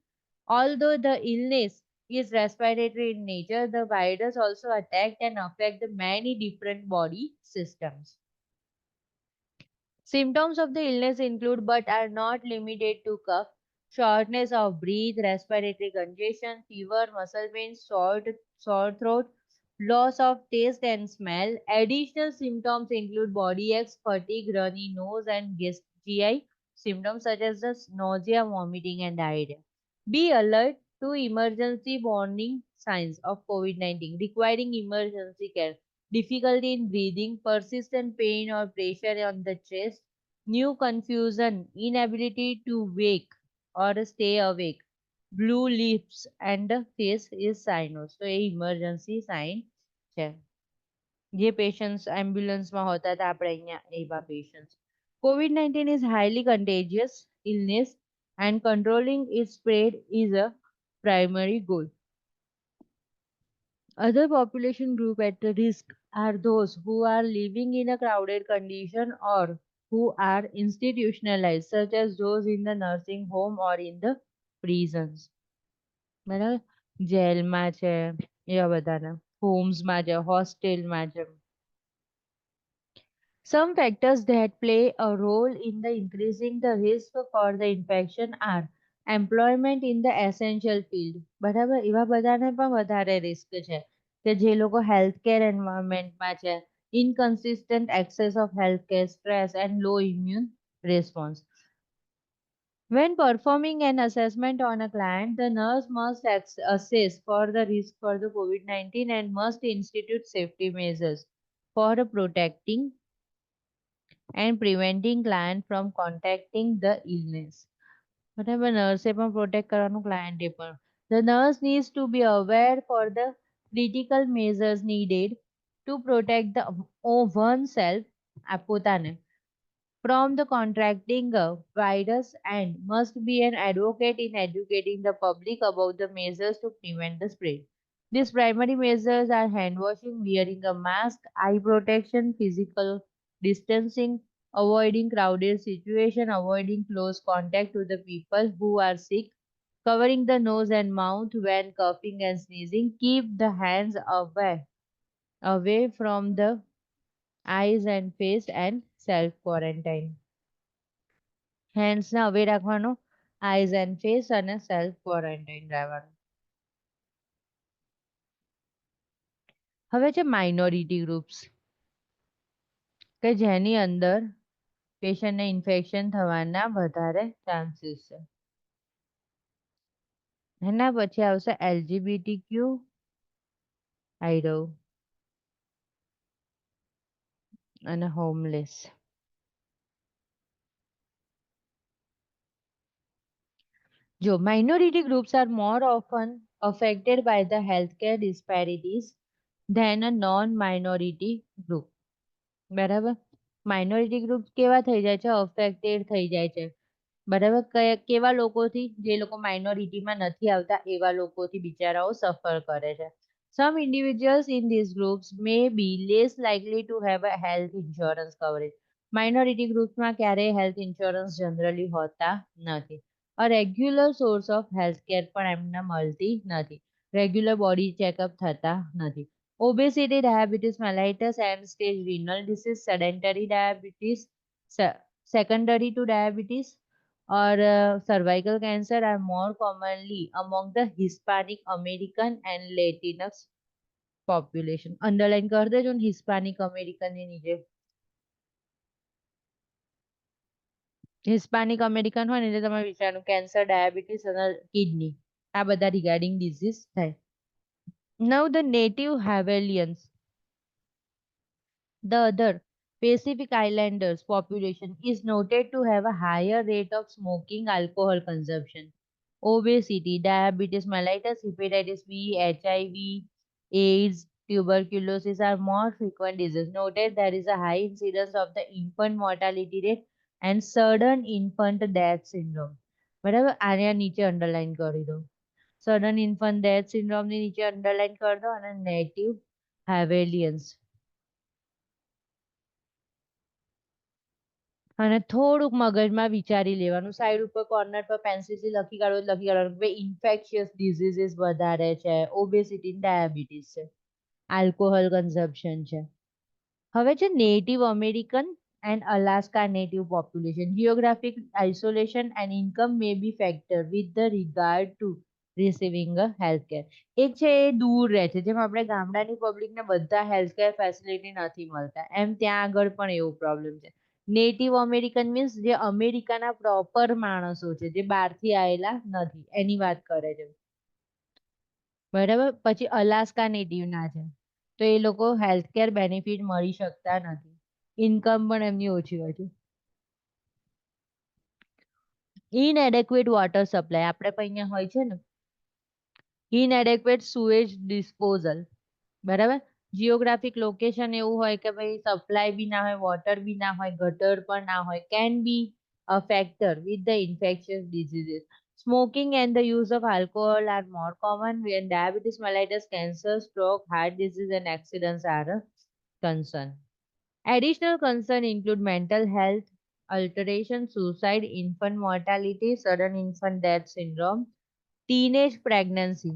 Although the illness is respiratory in nature, the virus also attack and affect the many different body systems. Symptoms of the illness include but are not limited to cough, shortness of breath, respiratory congestion, fever, muscle pain, sore throat, loss of taste and smell. Additional symptoms include body aches, fatigue, runny nose, and GI symptoms such as the nausea, vomiting, and diarrhea. Be alert to emergency warning signs of COVID-19 requiring emergency care. Difficulty in breathing, persistent pain or pressure on the chest, new confusion, inability to wake or stay awake, blue lips and the face is sinus. So a emergency sign છે જે patients એમ્બ્યુલન્સમાં હોતા હતા આપણે અહીંયા એવા patients COVID-19 is highly contagious illness and controlling its spread is a primary goal. Other population group at risk are those who are living in a crowded condition or who are institutionalized, such as those in the nursing home or in the prisons. બરાબર જેલમાં છે એવા બધાને હોમ્સમાં છે હોસ્ટેલમાં છે. Some factors that play a role in the increasing the risk for the infection are employment in the essential field. બરાબર એવા બધાને પણ વધારે risk છે કે જે લોકો healthcare environmentમાં છે, inconsistent access of healthcare, stress and low immune response. When performing an assessment on a client, the nurse must assess for the risk for the COVID-19 and must institute safety measures for protecting and preventing client from contacting the illness. બરાબર નર્સે પણ protect કરવાનું ક્લાયન્ટે પણ. The nurse needs to be aware for the critical measures needed to protect the oneself આ પોતાને from the contracting virus and must be an advocate in educating the public about the measures to prevent the spread. These primary measures are hand washing, wearing a mask, eye protection, physical distancing, avoiding crowded situation, avoiding close contact to the people who are sick, covering the nose and mouth when coughing and sneezing, keep the hands away from the eyes and face and self quarantine. Hands ને હવે રાખવાનું eyes and face અને self quarantine રહેવાનું. હવે છે minority groups કે જેની અંદર પેશન્ટને ઇન્ફેક્શન થવાના વધારે ચાન્સીસ છે. એના પછી આવશે LGBTQ આઈડો અને હોમલેસ. જો minority groups are more often affected by the healthcare disparities than a non-minority group. બરાબર માઇનોરિટી ગ્રુપ કેવા થઈ જાય છે અફેક્ટેડ થઈ જાય છે બરાબર કેવા લોકોથી જે લોકો માઇનોરિટીમાં નથી આવતા એવા લોકોથી બિચારાઓ સફર કરે છે. Some individuals in these groups may be less likely to have a health insurance coverage. Minority groups માં ક્યારેય health insurance generally હોતા નથી. A regular source of healthcare પણ એમને મળતી નથી. Regular body checkup થતા નથી. Obesity, diabetes mellitus, end-stage renal disease, sedentary diabetes, secondary to diabetes, or cervical cancer are more commonly among the Hispanic American and Latinx population. Underline कर देજો ને Hispanic American ની નીચે. Hispanic American હોય ને એટલે તમે વિચારો કેન્સર ડાયાબિટીસ અને કિડની આ બધા રિગાર્ડિંગ ડિઝીઝ થાય. Now the native Hawaiians, the other Pacific Islanders population is noted to have a higher rate of smoking, alcohol consumption, obesity, diabetes mellitus, hepatitis B, HIV, AIDS, tuberculosis are more frequent diseases. Noted there is a high incidence of the infant mortality rate and sudden infant death syndrome. બરાબર આને નીચે underline કરી દો. Sudden infant death syndrome ની નીચે underline કરી દો અને નેટિવ હાવેલિયન્સ અને થોડુંક મગજમાં વિચારી લેવાનું સાઈડ ઉપર કોર્નર પર પેન્સિલથી લખી કાઢવાનું કે ઇન્ફેક્શિયસ ડિઝીઝીસ વધારે છે ઓબેસિટી ડાયાબિટીસ છે આલ્કોહોલ કન્ઝમ્પશન છે. હવે છે native American and Alaska native population. Geographic isolation and income may be factor with the regard to receiving a healthcare. એક છે એ દૂર રહે છે જેમ આપણે ગામડાની પબ્લિકને બધા હેલ્થકેર ફેસિલિટી નથી મળતા એમ ત્યાં આગળ પણ એવો પ્રોબ્લેમ છે. નેટિવ અમેરિકન મીન્સ જે અમેરિકાના પ્રોપર માણસો છે જે બહારથી આવેલા નથી એની વાત કરે છે બરાબર. પછી અલાસ્કા નેટિવના છે તો એ લોકો હેલ્થકેર બેનિફિટ મળી શકતા નથી ઇન્કમ પણ એમની ઓછી હોય છે. ઇનએડેક્વેટ વોટર સપ્લાય આપણે પણ અહીંયા હોય છે ને ઇનએડેક્વેટ સુએજ ડિસ્પોઝલ બરાબર. જીઓગ્રાફિક લોકેશન એવું હોય કે ભાઈ સપ્લાય બી ના હોય વોટર બી ના હોય ગટર પણ ના હોય can be a factor with the infectious diseases. Smoking and the use of alcohol are more common when diabetes mellitus, cancer, stroke, heart disease and accidents are a concern. Additional concerns include mental health, alteration, suicide, infant mortality, sudden infant death syndrome, teenage pregnancy.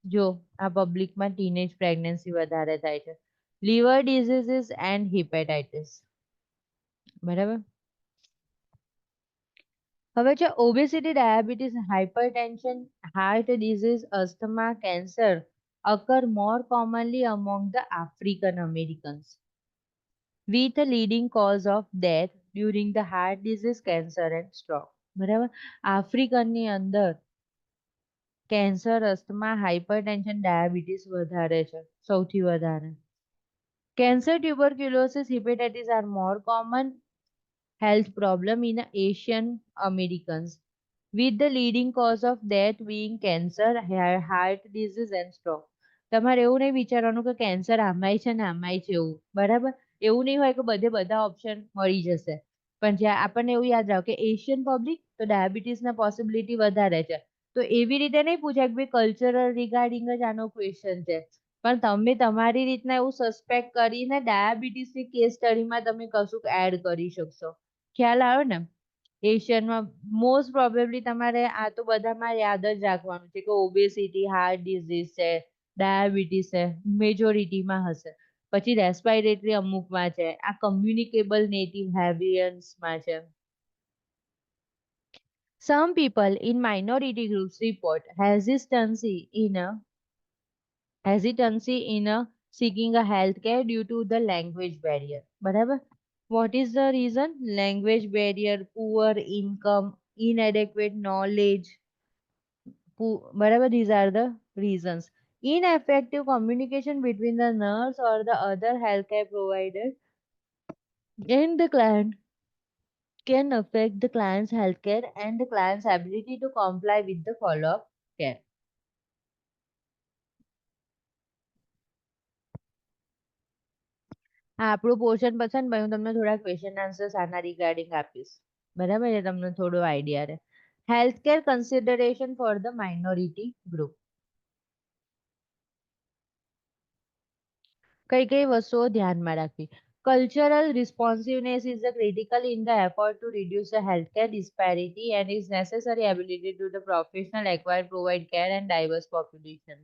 જો આ પબ્લિકમાં teenage pregnancy વધારે થાય છે. liver diseases and hepatitis. બરાબર. હવે છે obesity, diabetes, hypertension, heart disease, asthma, cancer occur more commonly among the African Americans, with a leading cause of death during the heart disease, cancer and stroke. બરાબર. આફ્રિકનની અંદર cancer, asthma, hypertension, diabetes વધારે છે, સૌથી વધારે. Cancer, tuberculosis, hepatitis are more common health problem in Asian Americans, with the leading cause of death being cancer, heart disease and stroke. તમારે એવું નહીં વિચારવાનું કે કેન્સર આમાંય છે ને આમાંય છે એવું, બરાબર? એવું નહીં હોય કે બધે બધા ઓપ્શન મળી જશે. પણ જ્યાં આપણને એવું યાદ રાખો કે એશિયન પબ્લિક તો ડાયાબિટીસના પોસિબિલિટી વધારે છે. તો એવી રીતે નહીં પૂછાય કે ભાઈ કલ્ચરલ રિગાર્ડિંગ જ આનો ક્વેશ્ચન છે. પણ તમે તમારી રીતના એવું સસ્પેક્ટ કરીને ડાયાબિટીસની કેસ સ્ટડીમાં તમે કશુંક એડ કરી શકશો. ખ્યાલ આવ્યો ને? એશિયનમાં મોસ્ટ પ્રોબેબલી તમારે આ તો બધામાં યાદ જ રાખવાનું છે કે ઓબેસિટી, હાર્ટ ડિઝીઝ છે, ડાયાબિટીસ છે, મેજોરિટીમાં હશે. પછી રેસ્પાયરેટરી અમુકમાં છે, આ કમ્યુનિકેબલ નેટિવ હેવિયન્સમાં છે. Some people in minority groups report hesitancy in seeking a healthcare due to the language barrier. બરાબર. What is the reason? Language barrier, poor income, inadequate knowledge. Barabar, these are the reasons. Ineffective communication between the nurse or the other healthcare provider and the client can affect the client's healthcare and the client's ability to comply with the follow-up care. આપણું portion પસંદ ભાઈ હું તમને થોડા question answers આના regarding આપીશ. બરાબર છે, તમને થોડો આઈડિયા રહે. Healthcare consideration for the minority group. કઈ કઈ વસ્તુઓ ધ્યાનમાં રાખવી. Cultural responsiveness is critical in the effort to reduce the healthcare disparity and is necessary ability to the professional acquire provide care and diverse population.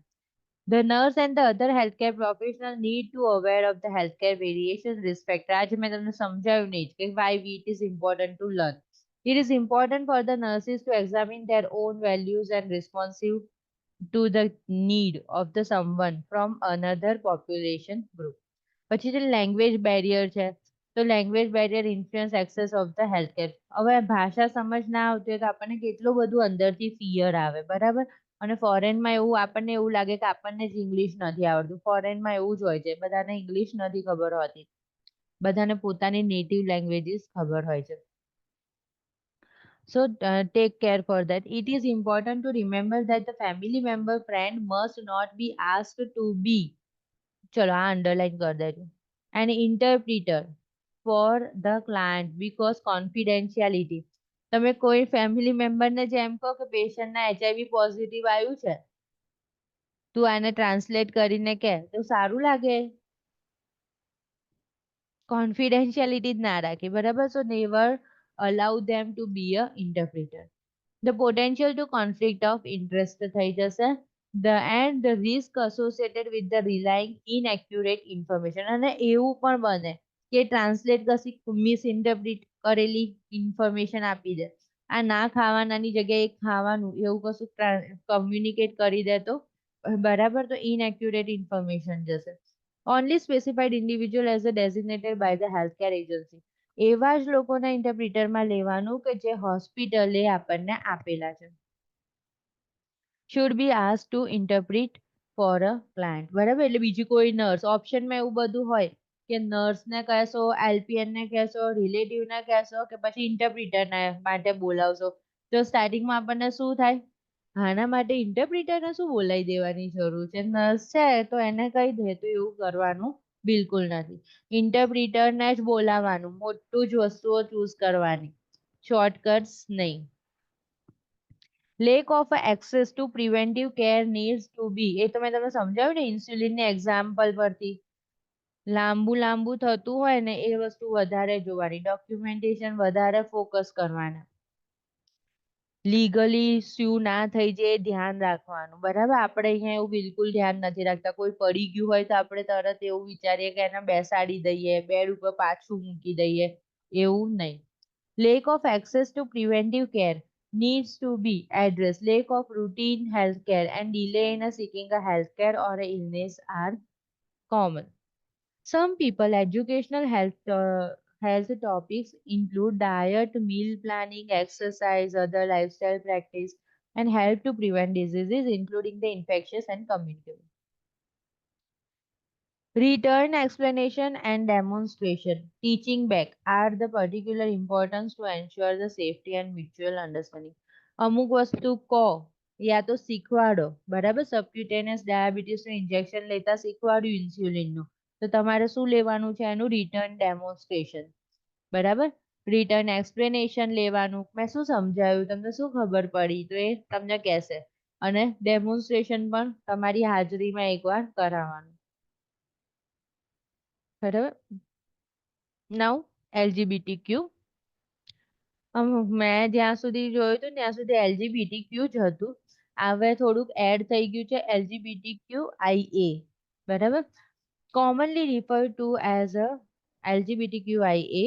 The nurse and the other healthcare professional need to aware of the healthcare variations respect. આજે મેં તમને સમજાવ્યું નહીં કે why it is important to learn. It is important for the nurses to examine their own values and responsive to the need of the someone from another population group. પછી જે language barrier છે તો language barrier influence access of the healthcare. હવે ભાષા સમજ ના આવતી હોય તો આપણને કેટલું બધું અંદરથી ફિયર આવે, બરાબર? અને ફોરેનમાં એવું આપણને એવું લાગે કે આપણને જ ઇંગ્લિશ નથી આવડતું. ફોરેનમાં એવું જ હોય છે, બધાને ઇંગ્લિશ નથી ખબર હોતી, બધાને પોતાની નેટિવ લેંગ્વેજીસ ખબર હોય છે. So take care for that. It is important to remember that the family member friend must not be asked to be, ચલો આ અંડરલાઈન કરી દેજો, an interpreter for the client because confidentiality. તમે કોઈ family મેમ્બરને જેમ કહો કે પેશન્ટના HIV પોઝિટિવ આવ્યું છે, તું આને ટ્રાન્સલેટ કરીને કે તો સારું લાગે? કોન્ફિડેન્શિયાલિટી જ ના રાખી, બરાબર? સો never allow them to be a interpreter. The potential to conflict of interest થઈ જશે. The risk associated with the relying inaccurate information. અને એવું પણ બને કે ટ્રાન્સલેટ કશી મિસઇન્ટરપ્રિટ કરેલી ઇન્ફોર્મેશન આપી દે. આ ના ખાવાનાની જગ્યાએ ખાવાનું એવું કશું કમ્યુનિકેટ કરી દે તો બરાબર, તો inaccurate information જશે. Only specified individual as a designated by the healthcare agency. એવા જ લોકોના ઇન્ટરપ્રિટરમાં લેવાનું કે જે હોસ્પિટલે આપણને આપેલા છે. should be asked to interpret for a client. બરાબર, એટલે બીજી કોઈ નર્સ ઓપ્શનમાં એવું બધું હોય કે નર્સને કહેશો, એલપીએન ને કહેશો, રિલેટિવને કહેશો કે પછી ઇન્ટરપ્રિટરને માટે બોલાવશો. તો સ્ટાર્ટિંગમાં આપણને શું થાય? આના માટે ઇન્ટરપ્રિટરને શું બોલાવી દેવાની જરૂર છે? નર્સ છે તો એને કહી દે. તો એવું કરવાનું બિલકુલ નથી. ઇન્ટરપ્રિટરને જ બોલાવવાનું, મોટું જ વસ્તુઓ ચૂઝ કરવાની, શોર્ટકટ્સ નહીં. lack of access to preventive care needs to be, એ તો મેં તમને સમજાવ્યું ને ઇન્સ્યુલિનની એક્ઝામ્પલ પરથી. લાંબુ થતું હોય ને એ વસ્તુ વધારે જોવાની, ડોક્યુમેન્ટેશન વધારે ફોકસ કરવાના, લીગલી શું ના થઈ જાય એ ધ્યાન રાખવાનું, બરાબર. આપણે અહીંયા એવું બિલકુલ ધ્યાન નથી રાખતા. કોઈ પડી ગયું હોય તો આપણે તરત એવું વિચારીએ કે એને બેસાડી દઈએ, બેડ ઉપર પાછું મૂકી દઈએ, એવું નહીં. Lack of access to preventive care needs to be addressed. Lack of routine health care and delay in seeking a health care or a illness are common. Some people health topics include diet, meal planning, exercise, other lifestyle practice, and help to prevent diseases, including the infectious and communicable. Return explanation and demonstration, teaching back are the particular importance to ensure the safety and mutual understanding. અમુક વસ્તુ કહો યા તો શીખવાડો, બરાબર. સબક્યુટેનિયસ ડાયાબિટીસનું injection લેતા શીખવાડ્યું ઇન્સ્યુલિનનું, તો તમારે શું લેવાનું છે? એનું રિટર્ન ડેમોન્સ્ટ્રેશન, બરાબર. રિટર્ન એક્સપ્લેનેશન લેવાનું, મેં શું સમજાવ્યું, તમને શું ખબર પડી, તો એ તમને કહેશે. અને ડેમોન્સ્ટ્રેશન પણ તમારી હાજરીમાં એકવાર કરાવવાનું, બરાબર. નાઉ LGBTQ, મેં જ્યાં સુધી જોયું હતું ત્યાં સુધી LGBTQ જ હતું. હવે થોડુંક એડ થઈ ગયું છે LGBTQIA, બરાબર. Commonly referred to as a LGBTQIA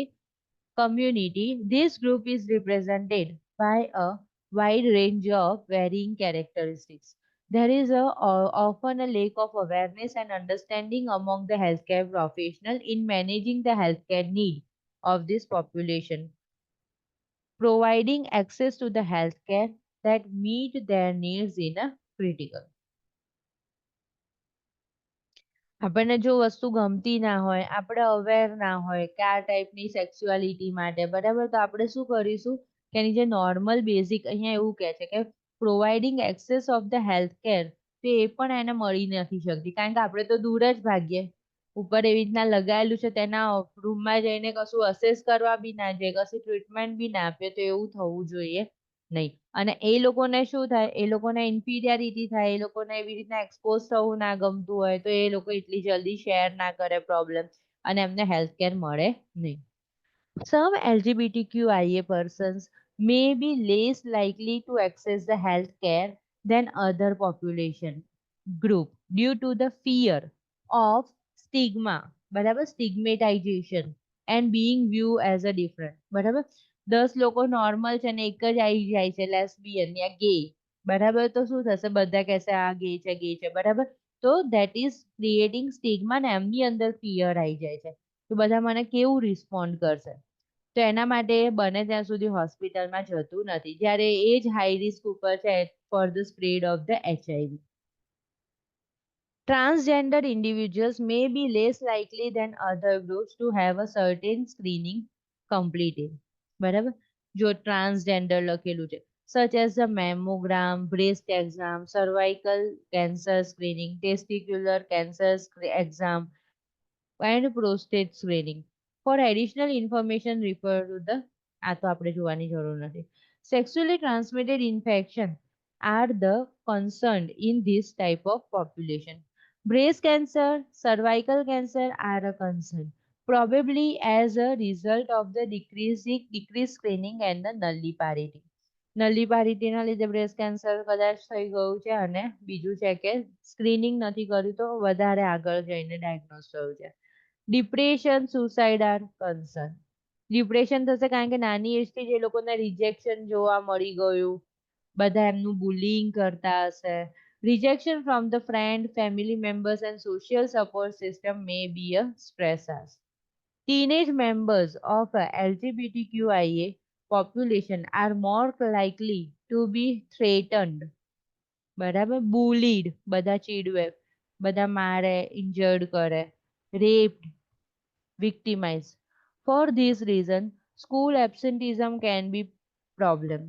community, this group is represented by a wide range of varying characteristics. There is often a lack of awareness and understanding among the healthcare professional in managing the healthcare need of this population, providing access to the healthcare that meet their needs in a critical. આપણને જો વસ્તુ ગમતી ના હોય, આપણે aware ના હોય કે આ ટાઈપની સેક્સ્યુઆલિટી માટે, બરાબર, તો આપણે શું કરીશું કે એની જે નોર્મલ બેઝિક, અહીંયા એવું કહે છે કે providing access of the health care, તો એ પણ એને મળી નથી શકતી, કારણ કે આપણે તો દૂર જ ભાગીએ. ઉપર એવી રીતના લગાયેલું છે, તેના રૂમમાં જઈને કશું અસેસ કરવા બી ના જોઈએ, કશું ટ્રીટમેન્ટ બી ના આપે, તો એવું થવું જોઈએ નહીં. અને એ લોકોને શું થાય, એ લોકોને ઇન્ફિરિયરિટી થાય, એ લોકોને એવી રીતના એક્સપોઝ થવું ના ગમતું હોય, તો એ લોકો એટલી જલ્દી શેર ના કરે પ્રોબ્લેમ, અને એમને હેલ્થ કેર મળે નહીં. Some LGBTQIA persons may be less likely to access the health care than other population group due to the fear of stigma, બરાબર, stigmatization and being viewed as a different, બરાબર. 10 લોકો normal છે ને એક જ આવી જાય છે લેસ્બિયન યા ગે, બરાબર, તો શું થશે? બધા કહેશે આ ગે છે, બરાબર. તો ધેટ ઇઝ ક્રિએટિંગ સ્ટિગ્મા, ને એમની અંદર ફિયર આવી જાય છે, તો બધા મને કેવું રિસ્પોન્ડ કરશે? તો એના માટે બને ત્યાં સુધી હોસ્પિટલમાં જતું નથી, જ્યારે એ જ હાઈ રિસ્ક ઉપર છે for the spread of the HIV. Transgender individuals may be less likely than other groups to have a certain screening completed, બરાબર. જો ટ્રાન્સજેન્ડર લખેલું છે, such as the mammogram, breast exam, cervical cancer screening, testicular cancer exam, and prostate screening. For additional information, refer to the, આ તો આપણે જોવાની જરૂર નથી. Sexually transmitted infection are the concerned in this type of population. Breast cancer, cervical cancer are a concern, probably as a result of the decreased screening and the nulliparity. નલિપારિટીના લીધે breast cancer કદાચ થઈ ગયું છે, અને બીજું છે કે screening નથી કર્યું તો વધારે આગળ જઈને ડાયગ્નોઝ થયું છે. Depression, suicide R concern. Depression થશે કારણ કે નાની એજથી જે લોકોને રિજેક્શન જોવા મળી ગયું, બધા એમનું બુલિંગ કરતા હશે. Rejection from the friend, family members and social support system may be a stressor. Teenage members of a LGBTQIA population are more likely to be threatened, બરાબર, bullied, બધા ચીડવે, બધા મારે, injured કરે, raped, victimized. For this reason, school absenteeism can be problem.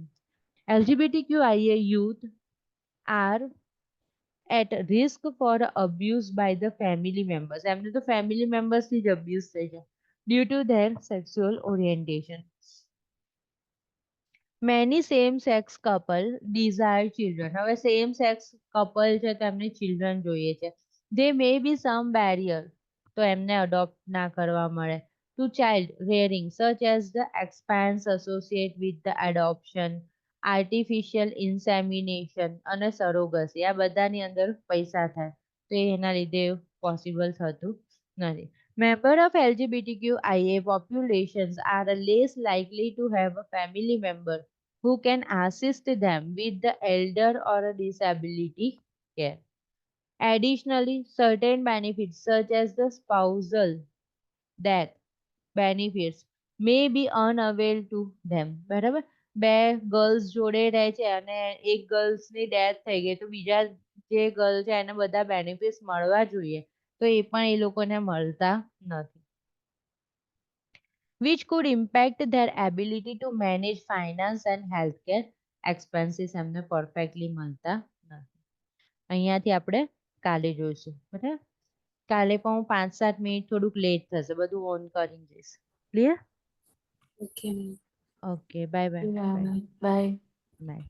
LGBTQIA youth are at risk for abuse by the family members. એમને તો family members થી જ abuse થઈ જાય due to their sexual orientation. Many same-sex couple desire children. હવે same-sex couple છે તો એમને children જોઈએ છે. There may be some barrier તો એમને અડોપ્ટ ના કરવા મળે. Two child rearing such as the expanse associate with the adoption, artificial insemination અને સરોગસી આ બધાની અંદર પૈસા થાય, તો એના લીધે પોસિબલ થતું નથી. Member of LGBTQIA populations are less likely to have a family member who can assist them with the elder or a disability care. Additionally, certain benefits such as the spousal death benefits may be unavailable to them. બરાબર, બે girls જોડે રહે છે અને એક ગર્લ્સની death થઈ ગઈ તો બીજા જે ગર્લ છે એને બધા બેનિફિટ્સ મળવા જોઈએ, તો એ પણ એ લોકોને મળતા નથી. which could impact their ability to manage finance and healthcare expenses એમને પરફેક્ટલી મળતા નથી. અહીંયાથી આપણે કાલે જોઈશું. બરાબર, કાલે પણ હું 5-7 મિનિટ થોડુંક લેટ થશે, બધું ઓન કરીને જઈશ. Clear? Okay. Okay, bye bye. Yeah. Bye. By.